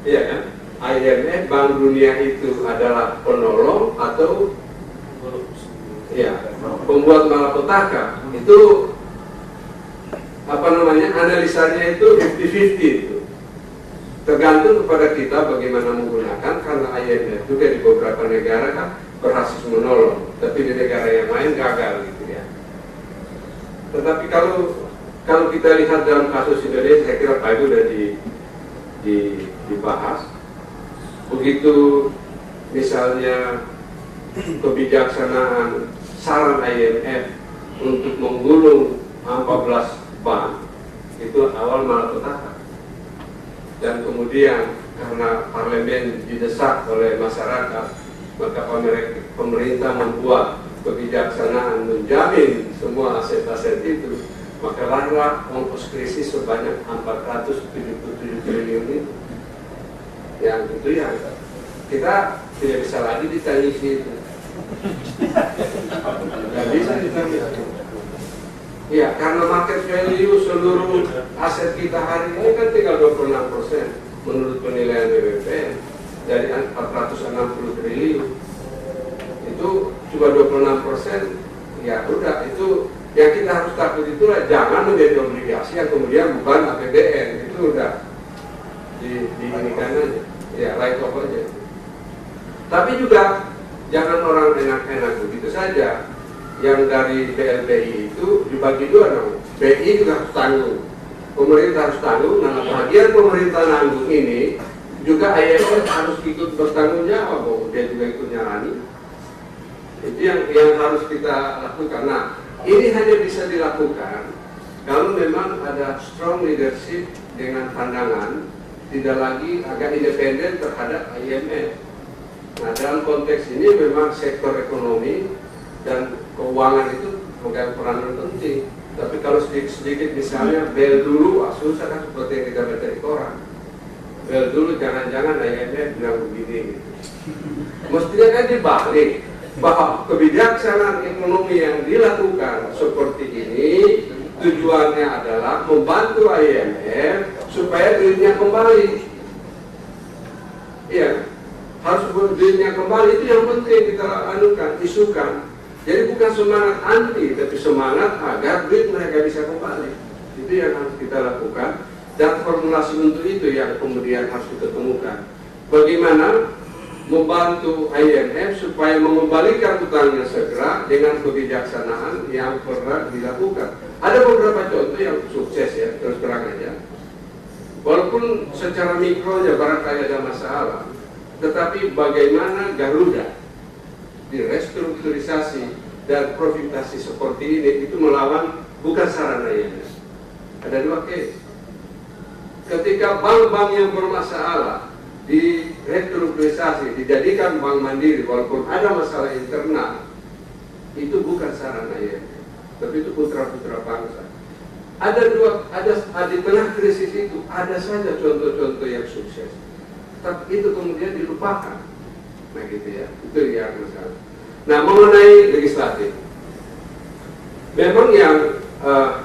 iya kan? IMF, Bank Dunia itu adalah penolong atau pembuat malapetaka. Itu analisanya itu 50-50 itu. Tergantung kepada kita bagaimana menggunakan, karena IMF juga di beberapa negara kan berhasil menolong, tapi di negara yang lain gagal gitu ya. Tetapi kalau kita lihat dalam kasus Indonesia, saya kira Pak itu sudah dibahas. Begitu misalnya kebijaksanaan saran IMF untuk menggulung 14 bank itu awal malapetaka. Dan kemudian karena parlemen didesak oleh masyarakat, maka pemerintah membuat kebijaksanaan menjamin semua aset-aset itu, maka lahirlah ongkos krisis sebanyak 477 triliun itu. Yang itu yang kita tidak bisa lagi ditangisi itu. Tidak bisa ditangisi. Ya, karena market value seluruh aset kita hari ini kan tinggal 26% menurut penilaian BPPN dari 460 triliun. Itu cuma 26%. Ya udah, itu yang kita harus takut itulah jangan menjadi obligasi yang kemudian bukan APBN. Itu udah diinikan aja. Ya, write off aja. Tapi juga jangan orang enak-enak begitu saja. Yang dari BLBI itu dibagi dua dong. BI juga harus tanggung, pemerintah harus tanggung. Nah, bagian pemerintah nanggung ini juga IMF harus ikut bertanggung jawab. Dia juga ikut nyarani. Itu yang harus kita lakukan. Nah, ini hanya bisa dilakukan kalau memang ada strong leadership dengan pandangan tidak lagi agak independen terhadap IMF. Nah, dalam konteks ini memang sektor ekonomi dan keuangan itu memegang peran penting. Tapi kalau sedikit-sedikit misalnya bel dulu, susah kan seperti yang kita baca di koran. Dulu jangan-jangan IMF bilang begini gitu. Mestinya kan dibalik, bahwa kebijaksanaan ekonomi yang dilakukan seperti ini tujuannya adalah membantu IMF supaya duitnya kembali. Iya, harus duitnya kembali, itu yang penting kita anukan, isukan. Jadi bukan semangat anti, tapi semangat agar duit mereka bisa kembali. Itu yang harus kita lakukan. Dan formulasi untuk itu yang kemudian harus kita temukan. Bagaimana membantu IMF supaya mengembalikan utangnya segera dengan kebijaksanaan yang pernah dilakukan. Ada beberapa contoh yang sukses ya, terus terang aja. Walaupun secara mikronya barangkali ada masalah, tetapi bagaimana Garuda direstrukturisasi dan profitasi seperti ini itu melawan bukan sarana IMF. Ada dua case. Ketika bank-bank yang bermasalah direstrukturisasi, dijadikan bank mandiri walaupun ada masalah internal, itu bukan sarana IMF, tapi itu putra-putra bangsa. Ada di tengah krisis itu ada saja contoh-contoh yang sukses, tapi itu kemudian dilupakan. Nah gitu ya, itu yang masalah. Nah mengenai legislatif, memang yang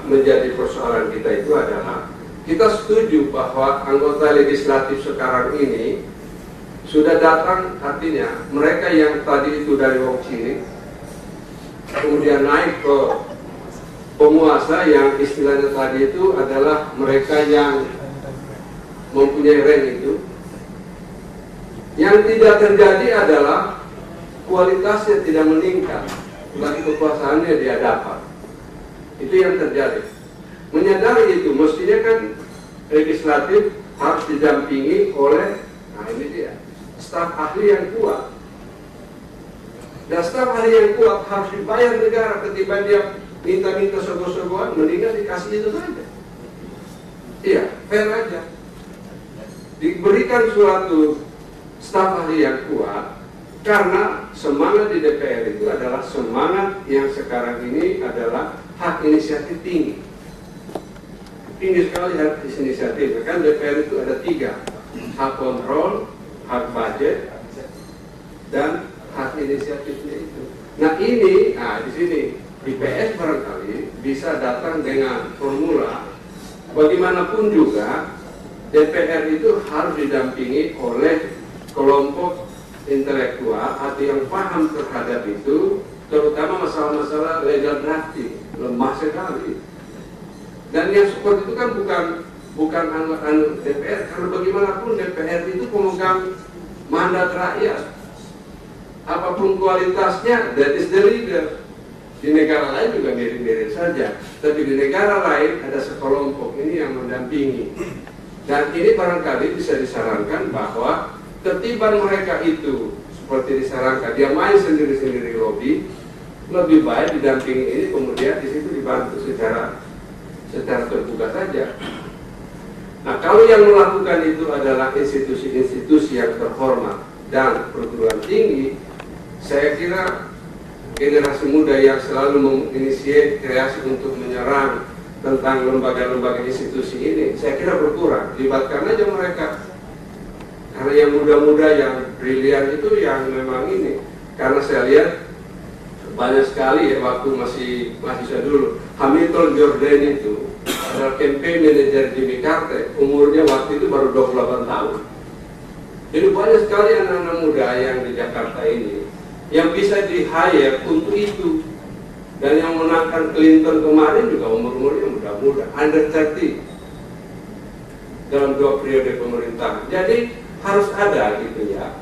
menjadi persoalan kita itu adalah kita setuju bahwa anggota legislatif sekarang ini sudah datang, artinya mereka yang tadi itu dari Wong Cilik kemudian naik ke penguasa yang istilahnya tadi itu adalah mereka yang mempunyai rank itu. Yang tidak terjadi adalah kualitasnya tidak meningkat, lagi kekuasaannya dia dapat. Itu yang terjadi. Menyadari itu, mestinya kan legislatif harus didampingi oleh, nah ini dia, staf ahli yang kuat. Dan staf ahli yang kuat harus dibayar negara ketimbang dia minta-minta sego-segoan, mendingan dikasih itu saja. Iya, fair aja. Diberikan suatu staf ahli yang kuat, karena semangat di DPR itu adalah semangat yang sekarang ini adalah hak inisiatif tinggi. Tinggi sekali hak inisiatif. Kan DPR itu ada 3, hak kontrol, hak budget, dan hak inisiatifnya itu. Nah ini, di sini IPS barangkali bisa datang dengan formula. Bagaimanapun juga DPR itu harus didampingi oleh kelompok intelektual atau yang paham terhadap itu, terutama masalah-masalah legal drafting, lemah sekali. Dan yang seperti itu kan bukan anggota DPR, karena bagaimanapun DPR itu pemegang mandat rakyat. Apapun kualitasnya, that is the leader. Di negara lain juga mirip-mirip saja, tapi di negara lain ada sekelompok ini yang mendampingi. Dan ini barangkali bisa disarankan bahwa ketimbang mereka itu seperti disarankan, dia main sendiri-sendiri lobby, lebih baik didampingi ini, kemudian di situ dibantu secara terbuka saja. Nah kalau yang melakukan itu adalah institusi-institusi yang terhormat dan perguruan tinggi, saya kira generasi muda yang selalu menginisiasi kreasi untuk menyerang tentang lembaga-lembaga institusi ini, saya kira berkurang. Libatkan aja mereka. Karena yang muda-muda yang brilian itu yang memang ini. Karena saya lihat banyak sekali ya waktu masih mahasiswa dulu, Hamilton Jordan itu adalah campaign manager Jimmy Carter, umurnya waktu itu baru 28 tahun. Jadi banyak sekali anak-anak muda yang di Jakarta ini yang bisa di-hire untuk itu. Dan yang menangkan Clinton kemarin juga umur-umurnya muda-muda, under 30 dalam 2 periode pemerintahan. Jadi harus ada gitu ya,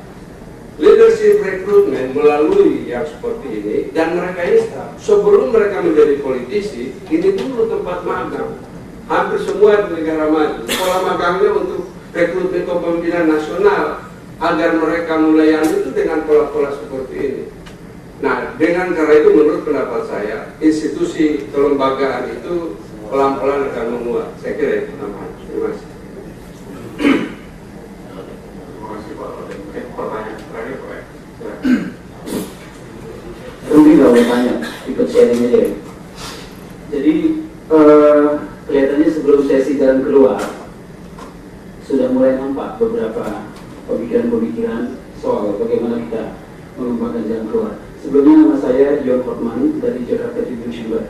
leadership recruitment melalui yang seperti ini, dan mereka ini sebelum mereka menjadi politisi, ini dulu tempat magang. Hampir semua negara maju sekolah magangnya untuk rekrutmen kepemimpinan nasional, agar mereka mulai itu dengan pola-pola seperti ini. Nah dengan cara itu menurut pendapat saya, institusi kelembagaan itu pelan-pelan akan menguat. Saya kira itu namanya. Terima kasih. Pertanyaan terakhir Pak. Rudy nggak mau tanya, ikut sharing aja ya. Jadi kelihatannya sebelum sesi dan keluar sudah mulai nampak beberapa pemikiran-pemikiran soal bagaimana kita mengembangkan jalan keluar. Sebelumnya nama saya John Hotman dari Jakarta Tribune Chamber.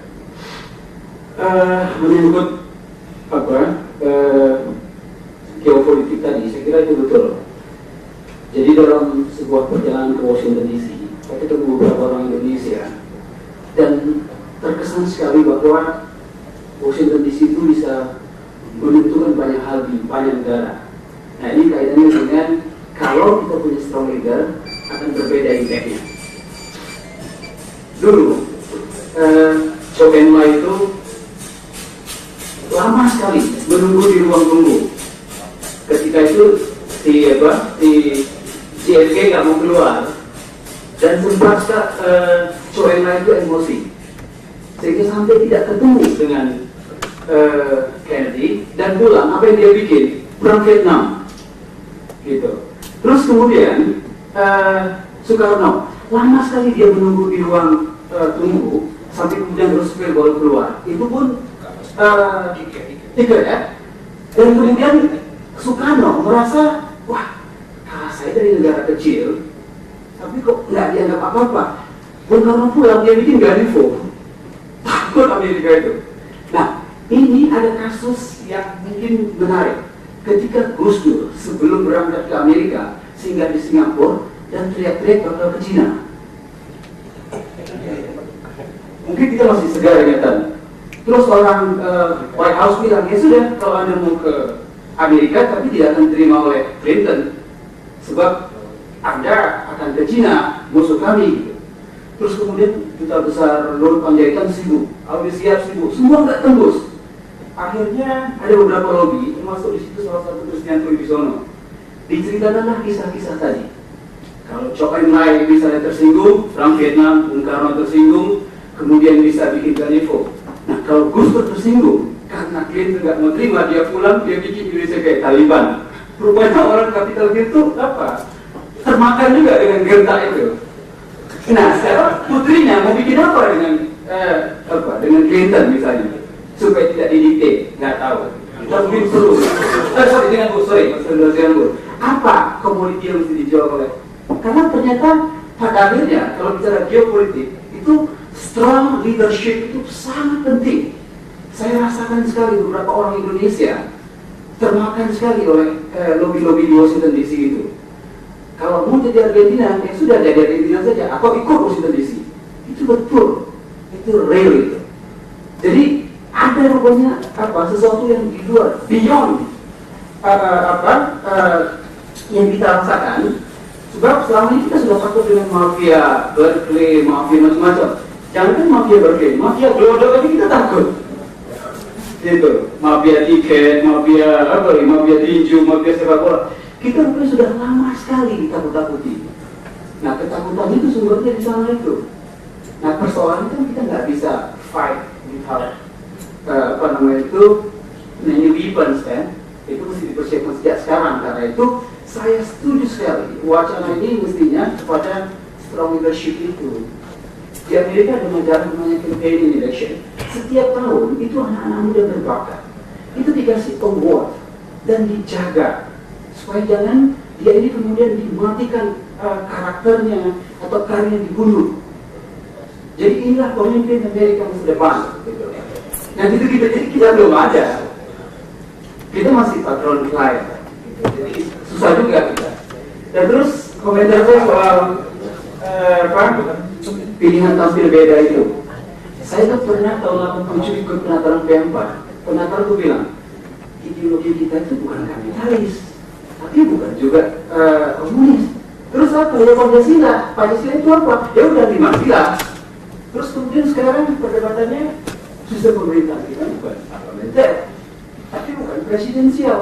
Menyangkut geopolitik tadi, saya kira itu betul. Jadi dalam sebuah perjalanan ke Washington DC, saya ketemu beberapa orang Indonesia dan terkesan sekali bahwa Washington DC itu bisa menentukan banyak hal di banyak negara. Nah, ini kaitannya dengan kalau kita punya strong leader akan berbeda impactnya. Dulu Chou En-lai itu lama sekali menunggu di ruang tunggu. Ketika itu di JFK nggak mau keluar dan sempat Chou En-lai itu emosi sehingga sampai tidak ketemu dengan Kennedy dan pulang. Apa yang dia bikin? Perang Vietnam gitu. Terus kemudian Soekarno lama sekali dia menunggu di ruang tunggu sampai kemudian Roosevelt baru keluar. Itu pun tiga ya. Dan kemudian Soekarno merasa, wah, saya dari negara kecil tapi kok nggak dianggap apa-apa. Bung Karno pulang dia bikin Garivo. Takut Amerika itu. Nah, ini ada kasus yang mungkin menarik. Ketika Gus Dur sebelum berangkat ke Amerika, singgah di Singapura dan teriak-teriak bakal ke Cina. Mungkin kita masih segar ingatan. Terus orang White House bilang, ya sudah, kalau Anda mau ke Amerika tapi tidak akan diterima oleh Clinton, sebab Anda akan ke Cina, musuh kami. Terus kemudian Duta Besar Luhut Panjaitan sibuk, Alwi Siap sibuk, semua nggak tembus. Akhirnya ada beberapa lobby, termasuk di situ salah satu Kristianto Wibisono. Diceritakanlah kisah-kisah tadi. Kalau Chou En-lai misalnya tersinggung, perang Vietnam, Bung Karno tersinggung, kemudian bisa bikin Garivo. Nah, kalau Gus Dur tersinggung, karena Clinton nggak mau terima, dia pulang, dia bikin Indonesia kayak Taliban. Rupanya orang Capitol Hill itu apa? Termakan juga dengan gertak itu. Nah, sekarang putrinya mau bikin apa dengan Clinton misalnya? Supaya tidak didikte, nggak tahu. Kita mungkin perlu. Apa komoditi yang mesti dijawab oleh? Karena ternyata pada akhirnya kalau bicara geopolitik itu strong leadership itu sangat penting. Saya rasakan sekali beberapa orang Indonesia termakan sekali oleh lobby-lobby di Washington DC itu. Kalau mau jadi Argentina, ya sudah jadi Argentina saja, atau ikut Washington DC. Itu betul, itu real itu. Jadi ada rupanya sesuatu yang di luar, beyond yang kita rasakan. Sebab selama ini kita sudah takut dengan mafia Berkeley, mafia macam-macam. Jangan mafia Berkeley, mafia global aja kita takut. Gitu, mafia tiket, mafia tinju, mafia sepak bola. Kita mungkin sudah lama sekali ditakut-takuti. Nah, ketakutan itu sumbernya di sana itu. Nah, persoalan itu kita nggak bisa fight without many weapons kan. Itu mesti dipersiapkan sejak sekarang. Karena itu saya setuju sekali wacana ini mestinya kepada strong leadership itu. Di Amerika ada namanya campaign election. Setiap tahun itu anak-anak muda berbakat itu dikasih award dan dijaga supaya jangan dia ini kemudian dimatikan karakternya atau karirnya dibunuh. Jadi inilah pemimpin Amerika masa depan. Gitu. Nah itu kita belum ada. Kita masih patron klien. Jadi susah juga kita. Dan terus komentar saya soal pilihan tampil beda itu. Saya tuh pernah tahun 87 ikut penataran P4. Penatar tuh bilang ideologi kita itu bukan kapitalis, tapi bukan juga komunis. Terus apa? Ya Pancasila. Pancasila itu apa? Ya udah 5 sila. Terus kemudian sekarang perdebatannya sistem pemerintahan kita bukan parlementer, tapi bukan presidensial.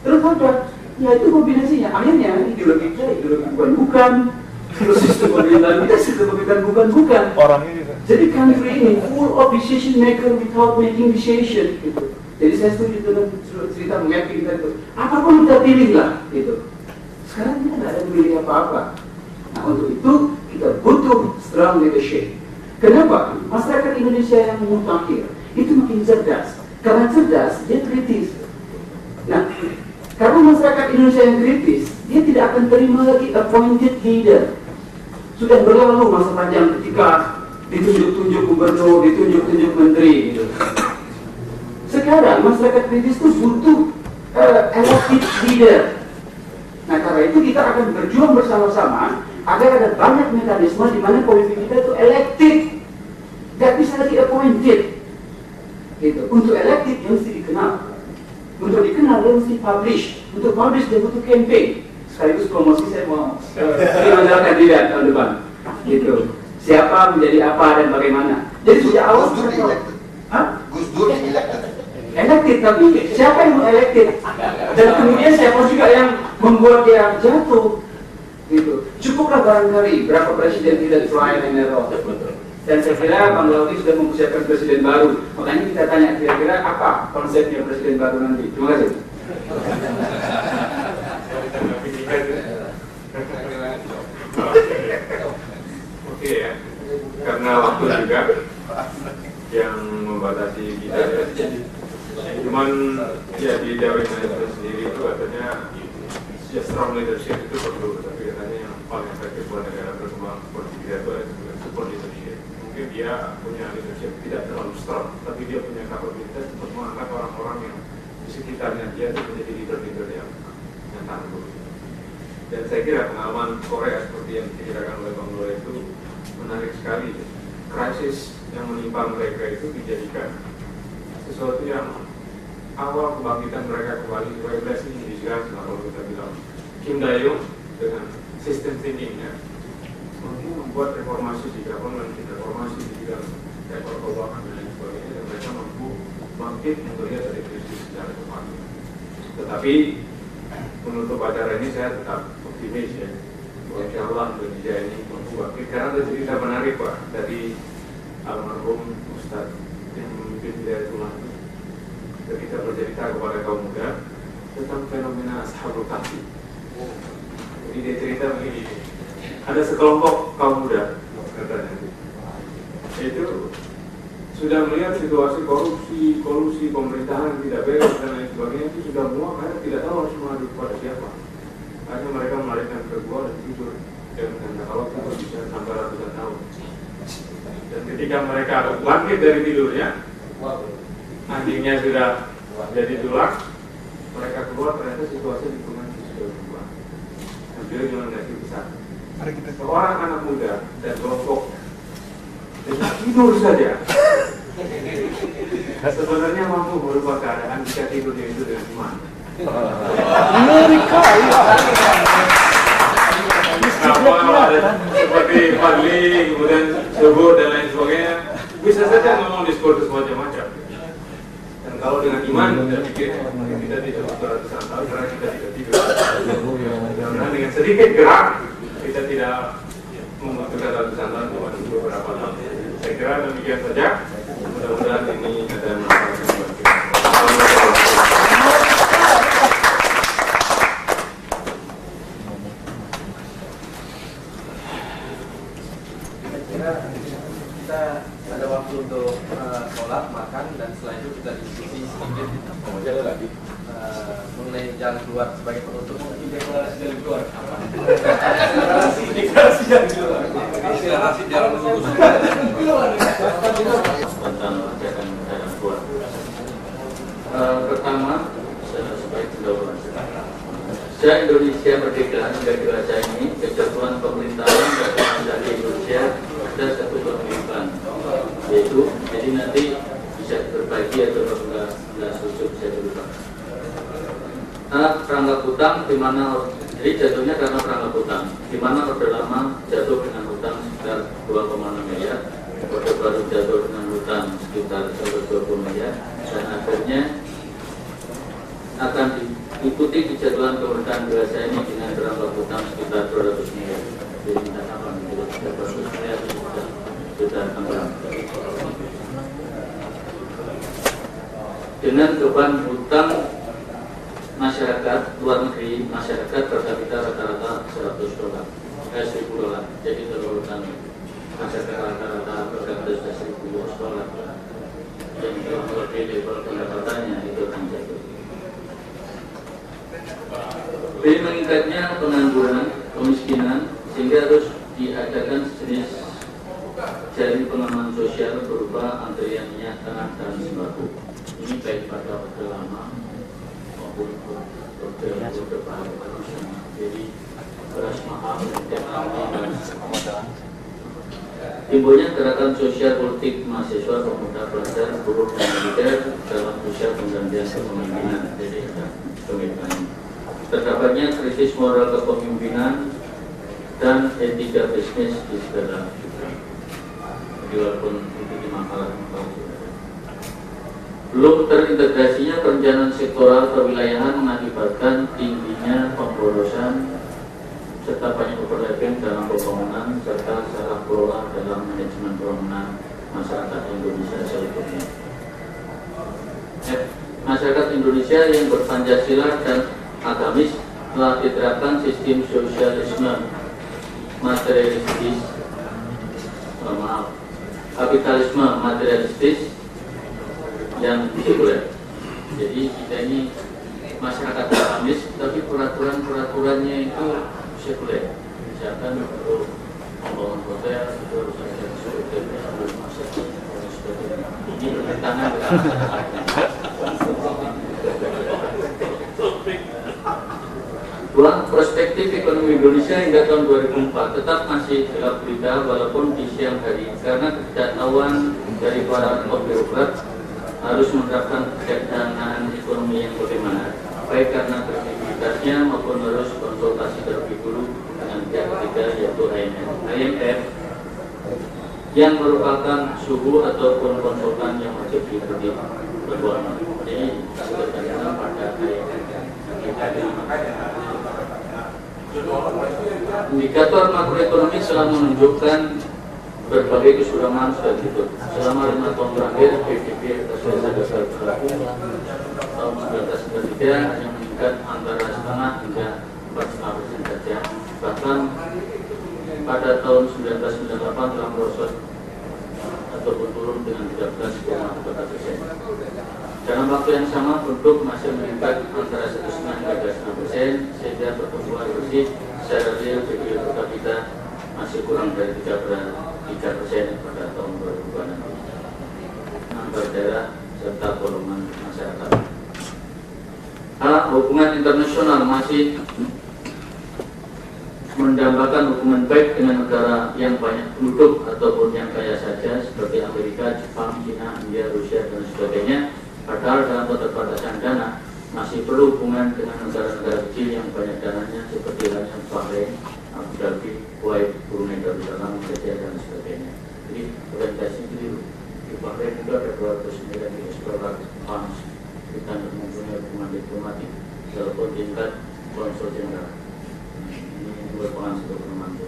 Terus apa? Ya itu kombinasinya. Akhirnya ideologi kita ideologi bukan. Terus sistem pemerintahan kita sistem pemerintahan bukan. Jadi country ini full of decision maker without making decision. Gitu. Jadi saya setuju dengan cerita mengerti kita itu. Apapun kita pilih lah. Gitu. Sekarang kita nggak ada memilih apa-apa. Nah untuk itu kita butuh strong leadership. Kenapa? Masyarakat Indonesia yang mutakhir itu makin cerdas. Karena cerdas, dia kritis. Nah, Karena masyarakat Indonesia yang kritis, dia tidak akan terima lagi appointed leader. Sudah berlalu masa panjang ketika ditunjuk-tunjuk gubernur, ditunjuk-tunjuk menteri gitu. Sekarang masyarakat kritis itu butuh elected leader. Nah, karena itu kita akan berjuang bersama-sama agar ada banyak mekanisme di mana pemimpin kita itu elected, gak bisa lagi appointed. Gitu. Untuk elected dia mesti dikenal. Untuk dikenal dia mesti publish. Untuk publish dia butuh campaign. Sekaligus promosi saya mau menjadi kandidat tahun depan. Gitu. Siapa menjadi apa dan bagaimana. Jadi sejak awal Gus Dur elected. Elected, tapi siapa yang elected? Dan kemudian siapa juga yang membuat dia jatuh? Gitu. Cukuplah barangkali berapa presiden tidak trial and error. Dan saya kira Bang Laudi sudah mempersiapkan presiden baru. Makanya kita tanya kira-kira apa konsepnya presiden baru nanti. Terima kasih. Oke ya, karena waktu juga yang membatasi kita ya. Cuman ya di Darwin itu sendiri itu katanya ya strong leadership itu perlu, tapi katanya yang paling efektif buat negara berkembang seperti kita itu adalah support leadership. Mungkin dia punya leadership tidak terlalu strong, tapi dia punya kapabilitas untuk mengangkat orang-orang yang di sekitarnya dia itu menjadi leader-leader yang tangguh. Dan saya kira pengalaman Korea seperti yang diceritakan oleh Bang Lula itu menarik sekali. Krisis yang menimpa mereka itu dijadikan sesuatu yang awal kebangkitan mereka kembali sebagai blessing in disguise lah kalau kita bilang. Kim Dae-yong dengan sistem thinkingnya membuat reformasi di government, reformasi di bidang sektor keuangan dan lain sebagainya, dan mereka mampu bangkit melihat dari krisis secara cepat. Tetapi menutup acara ini saya tetap optimis ya, bahwa insya Allah Indonesia ini mampu bangkit, karena ada cerita menarik Pak dari almarhum Ustadz yang memimpin Hidayatullah ketika bercerita kepada kaum muda tentang fenomena Ashabul Kahfi. Jadi dia cerita begini, ada sekelompok kaum muda katanya itu sudah melihat situasi kolusi pemerintahan tidak beres dan lain sebagainya, itu sudah muak karena tidak tahu harus mengadu kepada siapa. Akhirnya mereka melarikan ke gua dan tidur dengan kalau itu bisa sampai ratusan tahun. Dan ketika mereka bangkit dari tidurnya, anjingnya sudah jadi tulang, mereka keluar, ternyata situasi lingkungan sudah berubah. Dan dia cuma ngasih besar. Seorang anak muda dan kelompok dengan tidur saja sebenarnya mampu merubah keadaan jika tidurnya itu dengan iman. Seperti Fadli, kemudian Subuh dan lain sebagainya, bisa saja ngomong diskursus macam-macam. Dan kalau dengan iman, kita pikir kita tidak ratusan tahun karena kita tidak tidur. Karena dengan sedikit gerak, kita tidak membutuhkan ratusan tahun, cuma beberapa tahun. Saya kira demikian saja. Mudah-mudahan ini ada manfaat buat kita. Kita ada waktu untuk sholat, makan, dan setelah itu kita diskusi sedikit mengenai jalan keluar sebagai penutup. Deklarasi jalan keluar apa? Deklarasi jalan keluar. Deklarasi jalan lurus. Tentang ajakan jalan keluar. Pertama, sebagai pendahuluan. Sejak Indonesia merdeka hingga dewasa ini, kesatuan pemerintahan dari Indonesia ada satu pemerintahan, yaitu jadi nanti bisa berbagi atau enggak susuk bisa berubah. Perangkap hutang di mana jadi jatuhnya karena perangkap hutang, di mana Orde Lama jatuh dengan hutang sekitar 2,6 miliar, Orde Baru jatuh dengan hutang sekitar 120 miliar, dan akhirnya akan diikuti kejatuhan pemerintahan dewasa ini dengan perangkap hutang sekitar 200 miliar. Jadi tidak apa menurut 200 miliar sudah tenggelam. Dengan beban hutang masyarakat luar negeri, masyarakat per kapita rata-rata $100, $1.000. Jadi kalau hutang masyarakat rata-rata per kapita sudah $1.000, yang lebih level pendapatannya itu akan jatuh. B. Meningkatnya pengangguran, kemiskinan, sehingga harus diadakan sejenis jaring pengaman sosial berupa antrian minyak tanah dan sembako. Ini baik pada orde lama maupun orde baru. Jadi beras mahal dan teknologi. Timbulnya gerakan sosial politik mahasiswa, pemuda, pelajar, buruh, dan militer dalam usia penggantian kepemimpinan. Jadi ada pemimpinan. Terdapatnya krisis moral kepemimpinan dan etika bisnis di segala bidang. Jadi walaupun itu di makalah belum terintegrasinya perencanaan sektoral kewilayahan mengakibatkan tingginya pemborosan serta banyak overlapping dalam pembangunan serta salah kelola dalam manajemen pembangunan masyarakat Indonesia selebihnya. Masyarakat Indonesia yang berpancasila dan agamis telah diterapkan sistem sosialisme materialistis, kapitalisme materialistis yang sekuler. Jadi kita ini masyarakat agamis, tapi peraturan-peraturannya itu sekuler. Misalkan untuk membangun hotel itu harus ada SOP, harus masuk dan sebagainya. Ini bertentangan dengan Ruang perspektif ekonomi Indonesia hingga tahun 2004 tetap masih gelap gulita walaupun di siang hari, karena ketidaktahuan dari para birokrat harus menerapkan kebijakan ekonomi yang bagaimana, baik karena kredibilitasnya maupun harus konsultasi terlebih dulu dengan pihak ketiga yaitu IMF yang merupakan suhu ataupun konsultan yang wajib diikuti berbuat. Jadi tergantung pada indikator makroekonomi telah menunjukkan berbagai kesuraman sudah gitu. Selama 5 tahun terakhir PDB atas dasar berlaku tahun 1993 hanya meningkat antara setengah hingga 4,5% saja. Bahkan pada tahun 1998 telah merosot ataupun turun dengan 13,4%. Dalam waktu yang sama penduduk masih meningkat antara 1,5 hingga 2,5%, sehingga pertumbuhan bersih secara real PDB per kapita masih kurang dari 3% pada tahun 2002 nanti. Antar daerah serta volume masyarakat. Hubungan internasional masih mendambakan hubungan baik dengan negara yang banyak penduduk ataupun yang kaya saja seperti Amerika, Jepang, China, India, Rusia dan sebagainya. Padahal dalam keterbatasan dana masih perlu hubungan dengan negara-negara kecil yang banyak dananya seperti Bahrain, Abu Dhabi, Kuwait, Brunei Darussalam, Malaysia dan sebagainya. Jadi orientasi itu di Bahrain juga ada 209 eksplorat funds kita mempunyai hubungan diplomatik walaupun tingkat konsul jenderal. Ini merupakan sebuah pemandu.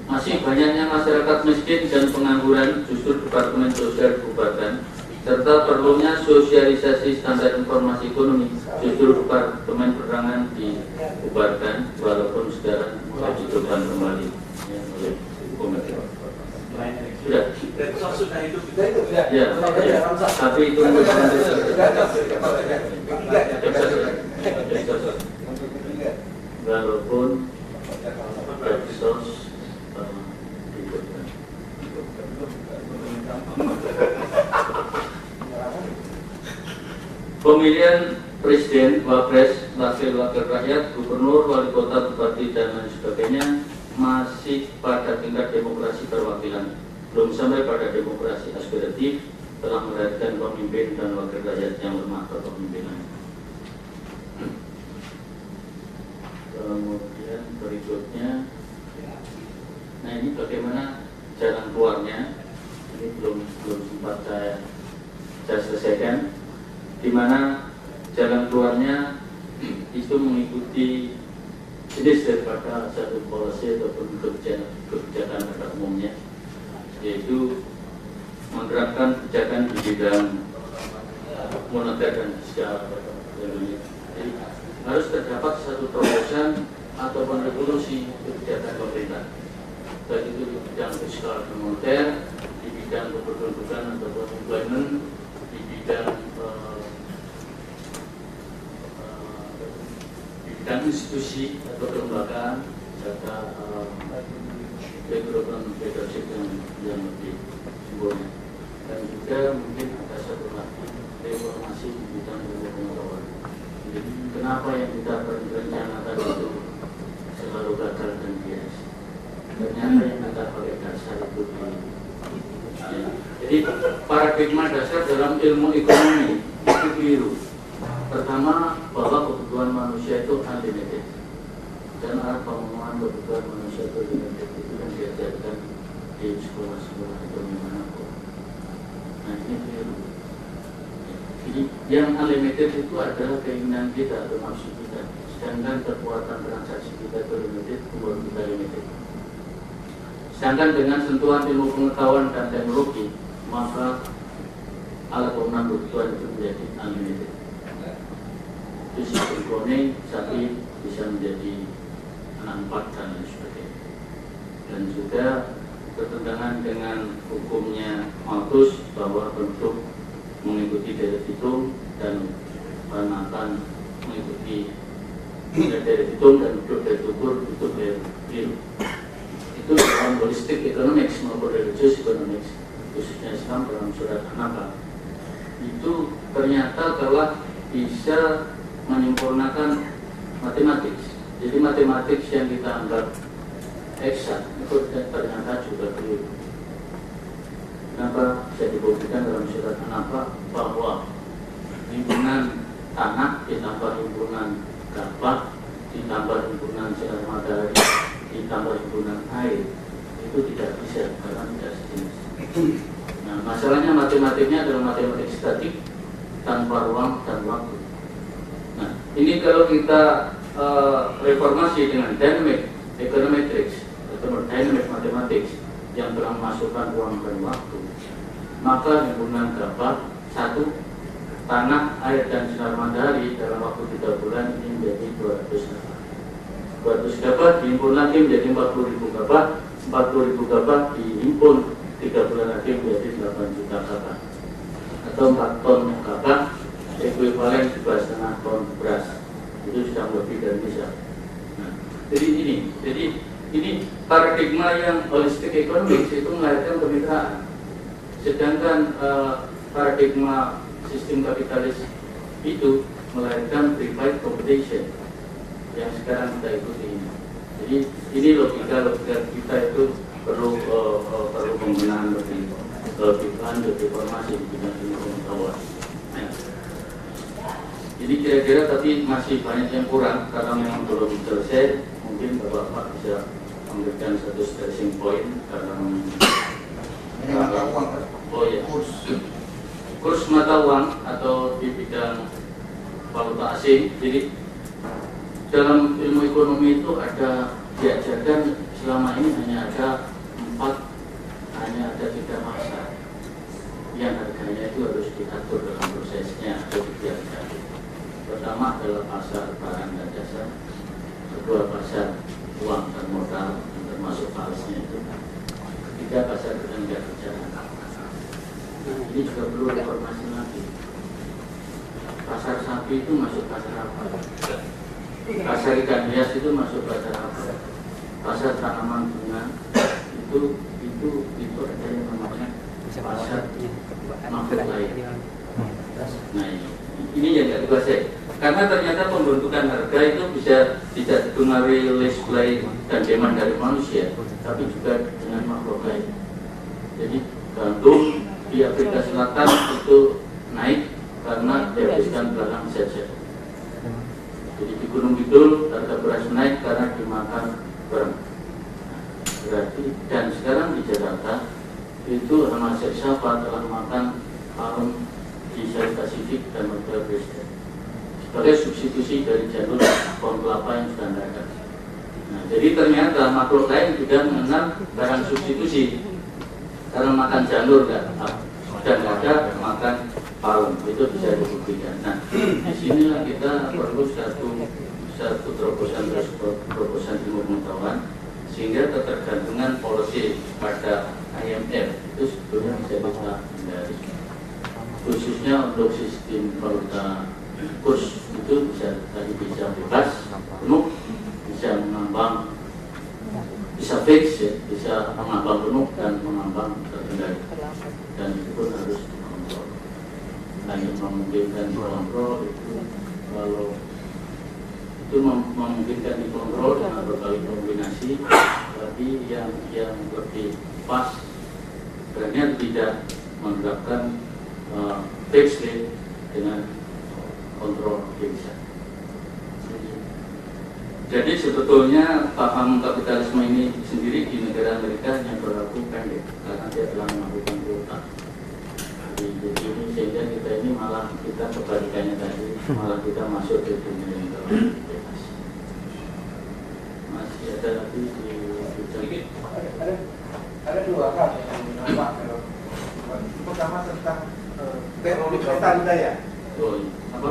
Masih banyaknya masyarakat miskin dan pengangguran, justru Departemen Sosial dibubarkan, serta perlunya sosialisasi standar informasi ekonomi, justru Departemen Penerangan dibubarkan, walaupun sekarang mulai dihidupkan kembali oleh pemerintah. Sudah hidup. Ya, tapi itu walaupun medsos pemilihan presiden, wapres, wakil rakyat, gubernur, wali kota, bupati dan lain sebagainya masih pada tingkat demokrasi perwakilan, belum sampai pada demokrasi aspiratif, telah melahirkan pemimpin dan wakil rakyat yang lemah kepemimpinan. Kemudian berikutnya, nah ini bagaimana jalan keluarnya? Ini belum sempat saya selesaikan. Di mana jalan keluarnya itu mengikuti jenis daripada satu policy ataupun kebijakan pada umumnya, yaitu menerapkan kebijakan di bidang moneter dan fiskal. Jadi harus terdapat satu terobosan ataupun revolusi kebijakan pemerintah, baik itu di bidang fiskal dan moneter, di bidang kependudukan ataupun employment, di bidang dan institusi atau kelembagaan serta background leadership yang lebih sempurna. Dan juga mungkin ada satu lagi reformasi di bidang ilmu pengetahuan. Jadi kenapa yang kita rencanakan itu selalu gagal dan bias? Ternyata yang kita pakai dasar itu ya. Jadi paradigma dasar dalam ilmu ekonomi itu biru. Pertama, bahwa kebutuhan manusia itu unlimited, dan arah pemenuhan kebutuhan manusia itu limited itu yang diajarkan di sekolah-sekolah ekonomi manapun. Nah ini biru. Jadi yang unlimited itu adalah keinginan kita atau nafsu kita, sedangkan kekuatan transaksi kita itu limited, kemudian kita limited. Sedangkan dengan sentuhan ilmu pengetahuan dan teknologi, maka alat pemenuhan kebutuhan itu menjadi unlimited. Itu sistem cloning, sapi bisa menjadi anak 4 dan lain sebagainya. Dan juga bertentangan dengan hukumnya Malthus bahwa bentuk mengikuti deret hitung dan penataan mengikuti deret hitung dan bentuk deret ukur itu biru. Itu dalam holistic economics maupun religious economics, khususnya Islam dalam surat An-Nahl, itu ternyata telah bisa menyempurnakan matematik. Jadi matematik yang kita anggap eksak itu ternyata juga keliru. Kenapa bisa dibuktikan dalam surat An-Nahl bahwa himpunan tanah ditambah himpunan gabah ditambah himpunan sinar matahari ditambah himpunan air itu tidak bisa karena tidak sejenis. Nah, masalahnya matematiknya adalah matematik statik tanpa ruang dan waktu. Nah, ini kalau kita reformasi dengan dynamic econometrics atau dynamic mathematics yang telah memasukkan ruang dan waktu, maka himpunan gabah 1, tanah, air, dan sinar matahari dalam waktu 3 bulan ini menjadi 200 gabah dihimpun lagi menjadi 40.000 gabah, 40.000 gabah dihimpun 3 bulan lagi menjadi 8 juta gabah, atau 4 ton gabah ekuivalen 2,5 ton beras. Itu sudah lebih dari bisa. Nah, jadi ini paradigma yang holistic economics itu melahirkan kemitraan, sedangkan paradigma sistem kapitalis itu melahirkan private competition yang sekarang kita ikuti ini. Jadi ini logika kita itu perlu pembenahan lebih lanjut, reformasi di bidang ilmu pengetahuan. Nah, jadi kira-kira tapi masih banyak yang kurang karena memang belum selesai. Mungkin Bapak bisa memberikan satu stressing point karena kurs mata uang atau di bidang valuta asing. Jadi dalam ilmu ekonomi itu ada diajarkan selama ini hanya ada 3 pasar yang harganya itu harus diatur dalam prosesnya atau dibiarkan. Pertama adalah pasar barang dan jasa, kedua pasar uang dan modal termasuk falsnya itu, ketiga pasar tenaga kerja. Ini juga perlu reformasi lagi. Pasar sapi itu masuk pasar apa? Pasar ikan hias itu masuk pasar apa? Pasar tanaman bunga itu ada yang namanya pasar makhluk lain. Nah ini yang tidak dikuasai. Karena ternyata pembentukan harga itu bisa tidak dipengaruhi oleh supply dan demand dari manusia, tapi juga dengan makhluk lain. Jadi gandum di Afrika Selatan itu naik karena dihabiskan belakang saja. Jadi di Gunung Kidul harga beras naik karena dimakan berem. Berarti dan sekarang di Jakarta itu Hamasek Sapa telah makan palm di South Pacific dan Model Presiden sebagai substitusi dari jalur pohon kelapa yang sudah ada. Nah, jadi ternyata makhluk lain juga mengenal barang substitusi karena makan janur dan ada makan palm, itu bisa dibuktikan. Nah, disinilah kita perlu satu terobosan ilmu pengetahuan sehingga ketergantungan policy pada IMF itu sebetulnya bisa kita hindari, khususnya untuk sistem valuta kurs itu bisa bebas penuh, bisa mengambang, bisa fix ya, bisa mengambang penuh dan mengambang terkendali, dan itu pun harus dikontrol. Hanya memungkinkan dikontrol itu kalau itu memungkinkan dikontrol dengan berbagai kombinasi, tapi yang lebih pas sebenarnya tidak menerapkan fixed rate dengan kontrol devisa. Jadi sebetulnya paham kapitalisme ini sendiri di negara Amerika hanya berlaku pendek karena dia telah melakukan kuota. Di sini sehingga kita ini malah kita kebalikannya tadi, malah kita masuk ke dunia yang terlalu bebas. Masih ada lagi sedikit. Ada dua hal yang nampak. Pertama tentang teknologi daya. Oh, apa?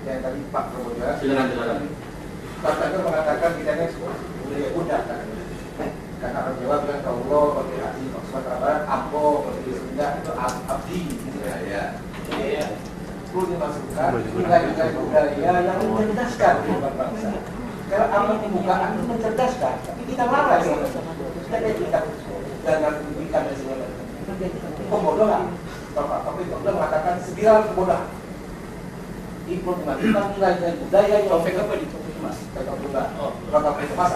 Yang tadi Pak Prabowo. Silakan. Pak Prabowo mengatakan kita ini budaya budak kan. Karena orang Jawa bilang kaulo, pakai haji, Sumatera Barat, ampo, pakai Sunda itu abdi, gitu ya. Iya. Perlu dimasukkan nilai-nilai budaya yang mencerdaskan kehidupan bangsa. Kalau amal pembukaan itu mencerdaskan, tapi kita marah ya. Kita kayak kita dengan pendidikan dan segala macam. Pembodohan. Bapak Kapolri mengatakan spiral kebodohan. Implementasikan nilai-nilai budaya yang apa di Mas? Kata pula. Kata itu Mas.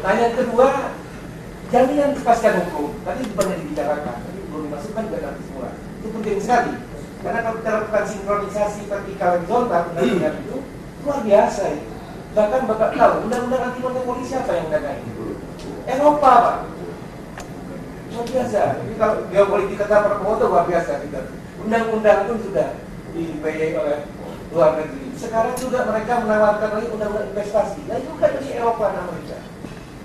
Nah yang kedua, jaminan kepastian hukum. Tadi banyak dibicarakan, tapi belum dimasukkan juga nanti semua. Itu penting sekali. Karena kalau kita lakukan sinkronisasi vertikal horizontal undang-undang itu luar biasa itu. Bahkan Bapak tahu undang-undang anti monopoli siapa yang mendanai? Eropa, Pak. Luar biasa. Jadi kalau geopolitik kata Prabowo itu luar biasa. Gitu. Undang-undang pun sudah dibiayai oleh luar negeri. Sekarang juga mereka menawarkan lagi undang-undang investasi. Nah itu kan dari Eropa dan Amerika.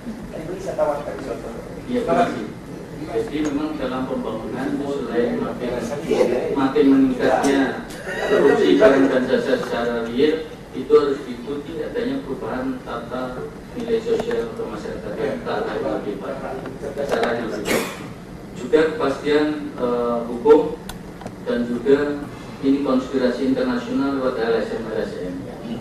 Nah, itu bisa tawarkan contoh. Iya, pasti. Jadi memang dalam pembangunan selain makin meningkatnya korupsi barang dan jasa secara real, itu harus diikuti adanya perubahan tata nilai sosial kemasyarakatan yang lebih baik, caranya lebih baik. Juga kepastian hukum dan juga ini konspirasi internasional lewat LSM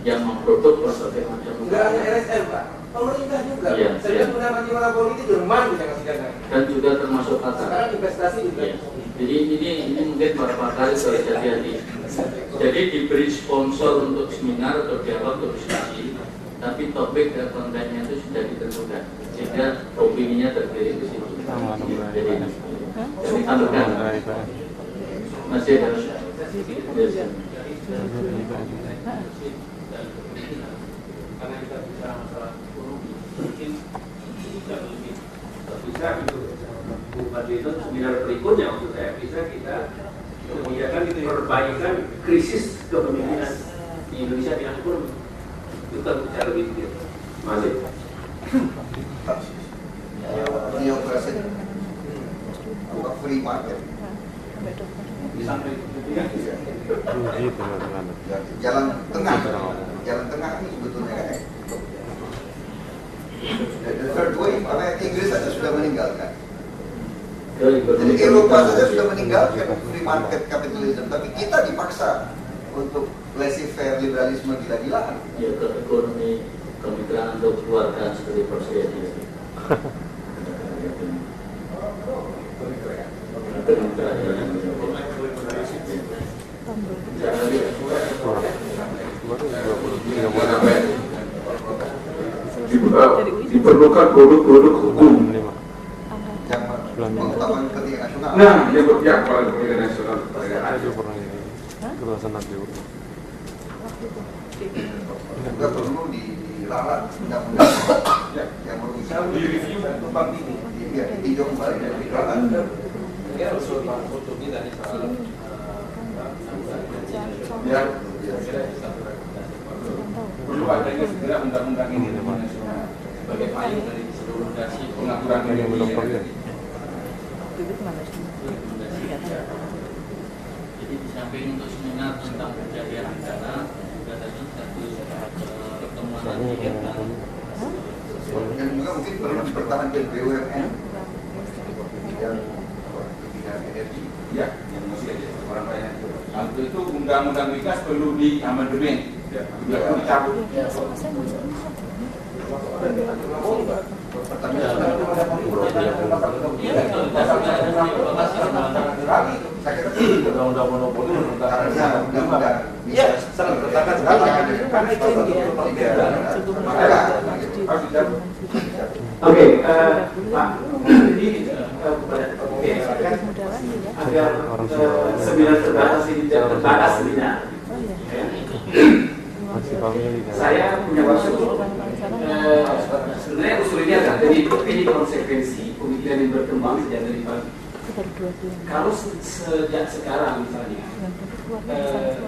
yang memproduk berbagai macam. Enggak hanya LSM, Pak. Pemerintah juga. Iya, Sedang mendapat monopoli itu Jerman bisa kasih dana. Dan juga termasuk Qatar. Sekarang investasi juga. Iya. Jadi ini mungkin beberapa kali harus hati-hati. Jadi diberi sponsor untuk seminar atau dialog atau diskusi, tapi topik dan kontennya itu sudah ditentukan, sehingga opininya terkirim ke situ. Jadi tambahkan. Masih ada. Karena kita bicara masalah ekonomi, mungkin tidak lebih bisa itu bukan itu seminar berikutnya untuk saya bisa kita kemudian perbaikan krisis kepemimpinan di Indonesia di ekonomi itu kan bicara lebih detail. Masih. Neokrasi bukan free market. Sampai Jalan tengah ini sebetulnya kan. The third way, karena Inggris saja sudah meninggalkan. Jadi Eropa saja sudah meninggalkan free market capitalism, tapi kita dipaksa untuk laissez-faire liberalisme gila-gilaan. Ya, ke ekonomi kemitraan untuk keluarga seperti persediaan. Diperlukan produk-produk hukum. Yang mengutamakan kepentingan nasional. Nah, yang paling kepentingan nasional. Juga perlu diralat undang-undang yang merugikan. Direview dan tumpang tinggi. Iya, ditinjau kembali dan diralat. Ini harus Pak Kutumi tadi soal Ya, Perlu adanya segera undang-undang ini nasional sebagai payung dari seluruh dasi pengaturan Indonesia. Jadi di samping untuk seminar tentang kejadian negara, juga tadi satu pertemuan dan juga mungkin perlu dipertahankan BUMN bidang bidang energi. Ya, yang masih ada orang banyak. Untuk itu undang-undang migas perlu diamandemen, perlu dicabut. Undang-undang monopoli, Ya, sangat bertentangan sekali karena itu Oke, Pak, jadi kepada agar seminar terbatas ini tidak terbatas sebenarnya. Saya punya maksud, sebenarnya usul ini agak jadi ini konsekuensi pemikiran yang berkembang sejak dari pagi. Kalau sejak sekarang misalnya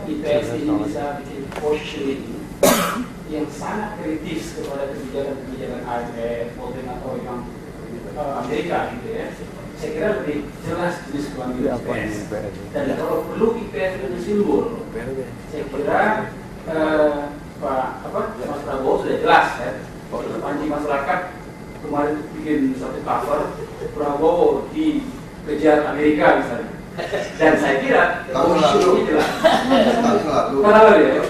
IPS ini bisa bikin positioning yang sangat kritis kepada kebijakan-kebijakan IMF, World atau yang Amerika gitu ya, saya kira lebih jelas jenis kemampuan IPS. Dan kalau perlu IPS itu simbol, saya kira Mas Prabowo sudah jelas ya, panji masyarakat kemarin bikin satu cover Prabowo dikejar Amerika misalnya. Dan saya kira ini jelas. Kenapa ya?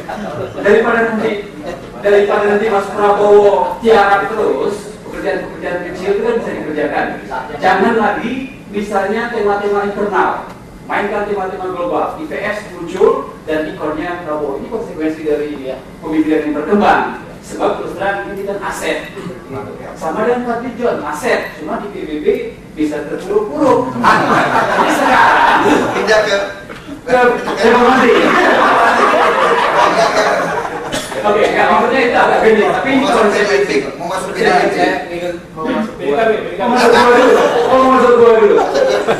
Daripada nanti Mas Prabowo tiarap terus, pekerjaan-pekerjaan kecil itu kan bisa dikerjakan. Jangan lagi misalnya tema-tema internal, mainkan tema-tema global. IPS muncul dan ikonnya Prabowo. Ini konsekuensi dari pemikiran yang berkembang. Sebab terus terang ini kan aset. Sama dengan Fadli John, aset. Cuma di PBB bisa terpuruk-puruk. Ini sekarang pindah ke reformasi. Oke, nggak maksudnya itu agak gini, tapi ini konsekuensi. mau masuk bidang Mau masuk gua dulu.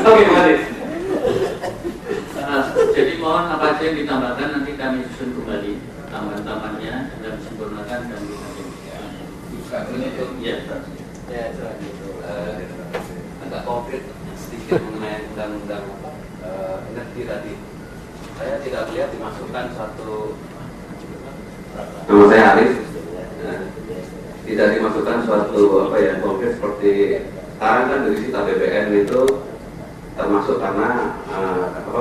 Oke, mari. Jadi mohon apa aja yang ditambahkan nanti kami susun kembali tambahan-tambahannya dan disempurnakan dan Ya, selain itu agak konkret sedikit mengenai undang-undang energi tadi. Saya tidak melihat dimasukkan satu. Nama saya Arif. Tidak dimasukkan suatu konkret seperti sekarang kan dari sita BBM itu termasuk karena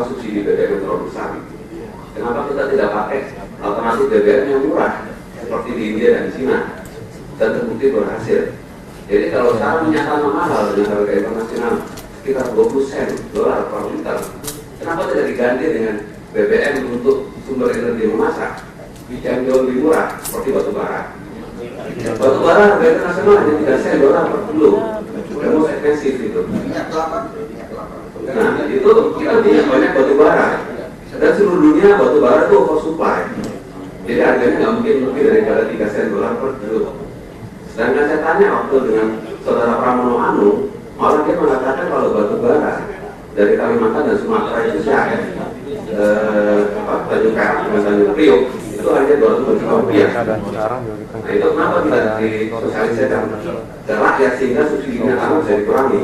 subsidi BBM terlalu besar. Kenapa kita tidak pakai alternatif BBM yang murah seperti di India dan di China dan terbukti berhasil. Jadi kalau sekarang minyak tanah mahal dengan harga internasional sekitar 20 sen dolar per liter, kenapa tidak diganti dengan BBM untuk sumber energi memasak yang jauh lebih murah seperti batu bara? Batu bara harga internasional hanya 3 sen dolar per kilo, yang most expensive itu. Nah itu kita punya banyak batu bara dan seluruh dunia batu bara itu oversupply. Jadi harganya nggak mungkin lebih daripada 3 sen dolar per kilo. Sedangkan saya tanya waktu dengan saudara Pramono Anung, malah dia mengatakan kalau batu bara dari Kalimantan dan Sumatera itu Tanjung Perak dengan Tanjung Priok itu hanya 200 juta rupiah. Nah itu kenapa tidak disosialisasikan ke rakyat sehingga subsidinya tanah bisa dikurangi?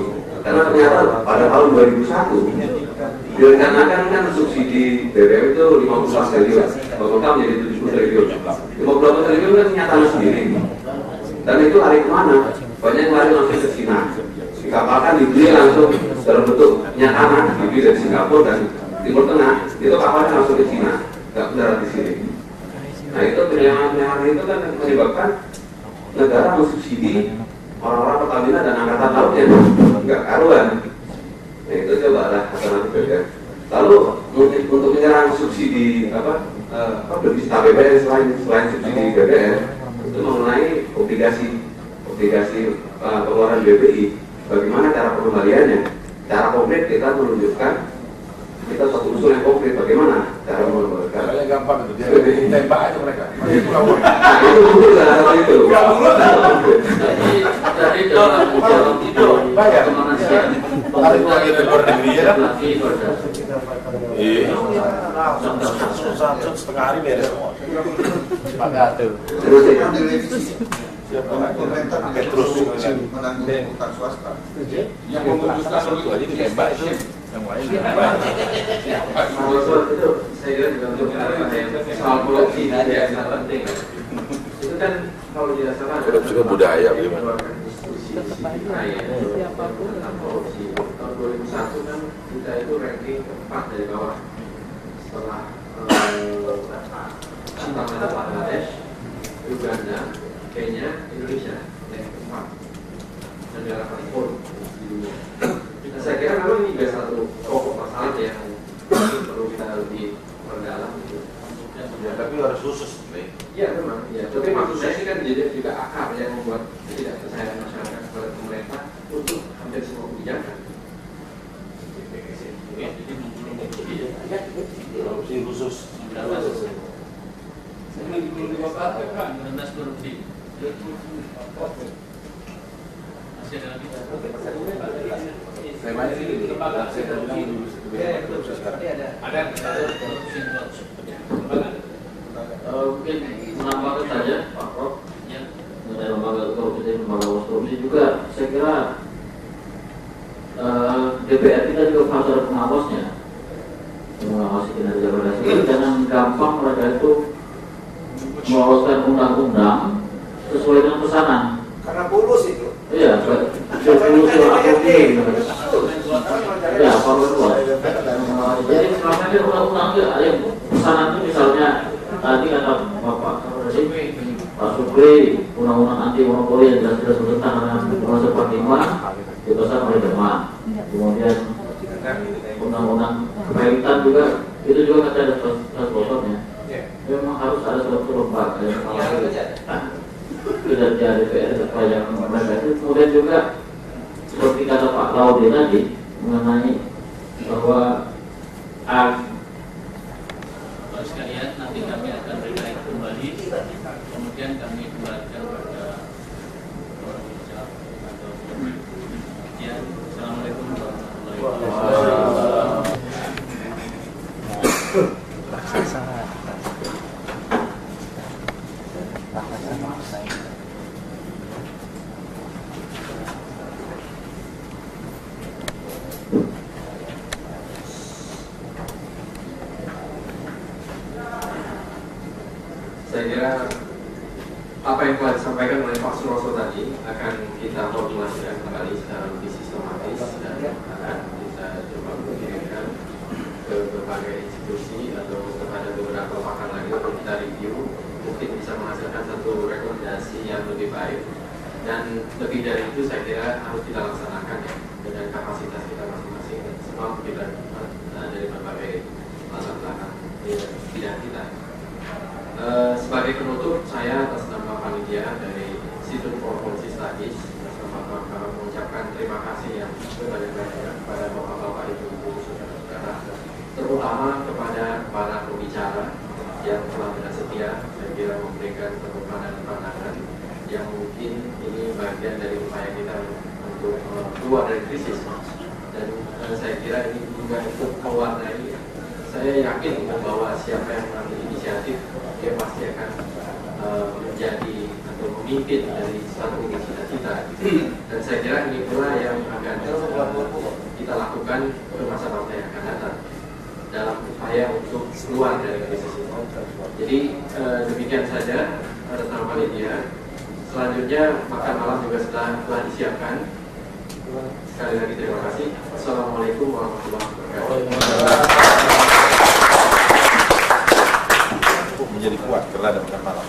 Karena ternyata pada tahun 2001 direncanakan kan subsidi BBM itu 54 triliun, total menjadi 70 triliun. 58 triliun kan punya tanah sendiri. Dan itu lari kemana? Banyak yang lari langsung ke Cina. Dikapalkan dibeli langsung dalam bentuk minyak tanah, dibeli dari Singapura dan Timur Tengah. Itu kapalnya langsung ke Cina, nggak mendarat di sini. Nah itu penyerangan itu kan menyebabkan negara mensubsidi orang-orang Pertamina dan Angkatan Laut yang nggak karuan. Nah itu coba ada alternatif BBM. Lalu untuk menyerang subsidi berbisnis BBM selain subsidi BBM itu mengenai obligasi pengeluaran BBI. Bagaimana cara pengembaliannya? Cara konkret kita menunjukkan kita suatu usul yang konkret bagaimana cara mengembalikan. Caranya gampang itu, dia tembak aja mereka. Itu betul lah itu. Jadi dalam itu kemanasan lagi di luar negeri ya kan? Iya. Setengah hari beres semua. Terus kan direvisi. Pemerintah terus menanggung utang swasta. Yang memutuskan itu aja ditembak itu. Yang lain. Itu saya kira juga untuk soal policy yang sangat penting. Itu kan kalau tidak salah Sudah juga budaya bagaimana? Diskusi korupsi tahun 2001 kan kita itu ranking keempat dari bawah setelah Bangladesh, Uganda, Kenya, Indonesia yang keempat negara paling korup di dunia. Nah, saya kira memang ini juga satu pokok masalah yang perlu kita lebih perdalam gitu. Ya, tapi harus khusus, nih. Iya memang, ya. Tapi maksud saya ini kan juga akar yang membuat ketidakpercayaan masyarakat kepada pemerintah untuk hampir semua kebijakan. Korupsi khusus. Masih ada lagi. Temanya ini lembaga saya tadi bilang korupsi sekarang. Ada mungkin menambahkan saja Pak Prof. Mengenai lembaga korupsi dan lembaga korupsi juga saya kira DPR kita juga harus ada pengawasnya mengawasi kinerja mereka. Jangan gampang mereka itu meloloskan undang-undang sesuai dengan pesanan. Karena bulus itu. Iya, bulus ya, jadi selama ini undang-undang ada yang pesanan itu misalnya tadi kata Bapak Pak Supri, undang-undang anti monopoli yang jelas-jelas bertentangan dengan Undang-Undang 45 dipesan oleh Jerman. Kemudian undang-undang kepemiluan juga itu juga ada transportnya. Memang harus ada suatu lembaga yang kinerja DPR supaya mereka itu. Kemudian juga seperti kata Pak Laude tadi mengenai bahwa sekalian nanti kami akan redaik kembali, kemudian kami kembalikan kepada Assalamualaikum warahmatullahi wabarakatuh. Saya kira apa yang telah disampaikan oleh Pak Suroso tadi akan kita formulasikan kembali secara lebih sistematis dan akan kita coba mengirimkan ke berbagai institusi atau kepada beberapa pakar lagi untuk kita review, mungkin bisa menghasilkan satu rekomendasi yang lebih baik. Dan lebih dari itu saya kira harus kita laksanakan ya dengan kapasitas kita masing-masing dan semua kita dari berbagai latar belakang bidang kita. Sebagai penutup, saya atas nama panitia dari Institute for Policy Studies bersama-sama mengucapkan terima kasih yang sebanyak-banyaknya kepada bapak-bapak, ibu-ibu, saudara-saudara, terutama kepada para pembicara yang telah bersedia, saya kira memberikan pandangan yang mungkin ini bagian dari upaya kita untuk keluar dari krisis. Dan saya kira ini juga untuk mewarnai. Saya yakin bahwa siapa yang mengambil inisiatif dia pasti akan menjadi atau memimpin dari strategi cita-cita. Dan saya kira ini pula yang akan kita lakukan ke masa-masa yang akan datang dalam upaya untuk keluar dari krisis ini. Jadi demikian saja atas nama panitia. Selanjutnya makan malam juga telah disiapkan. Sekali lagi terima kasih. Assalamualaikum warahmatullahi wabarakatuh. Menjadi kuat karena ada makan malam.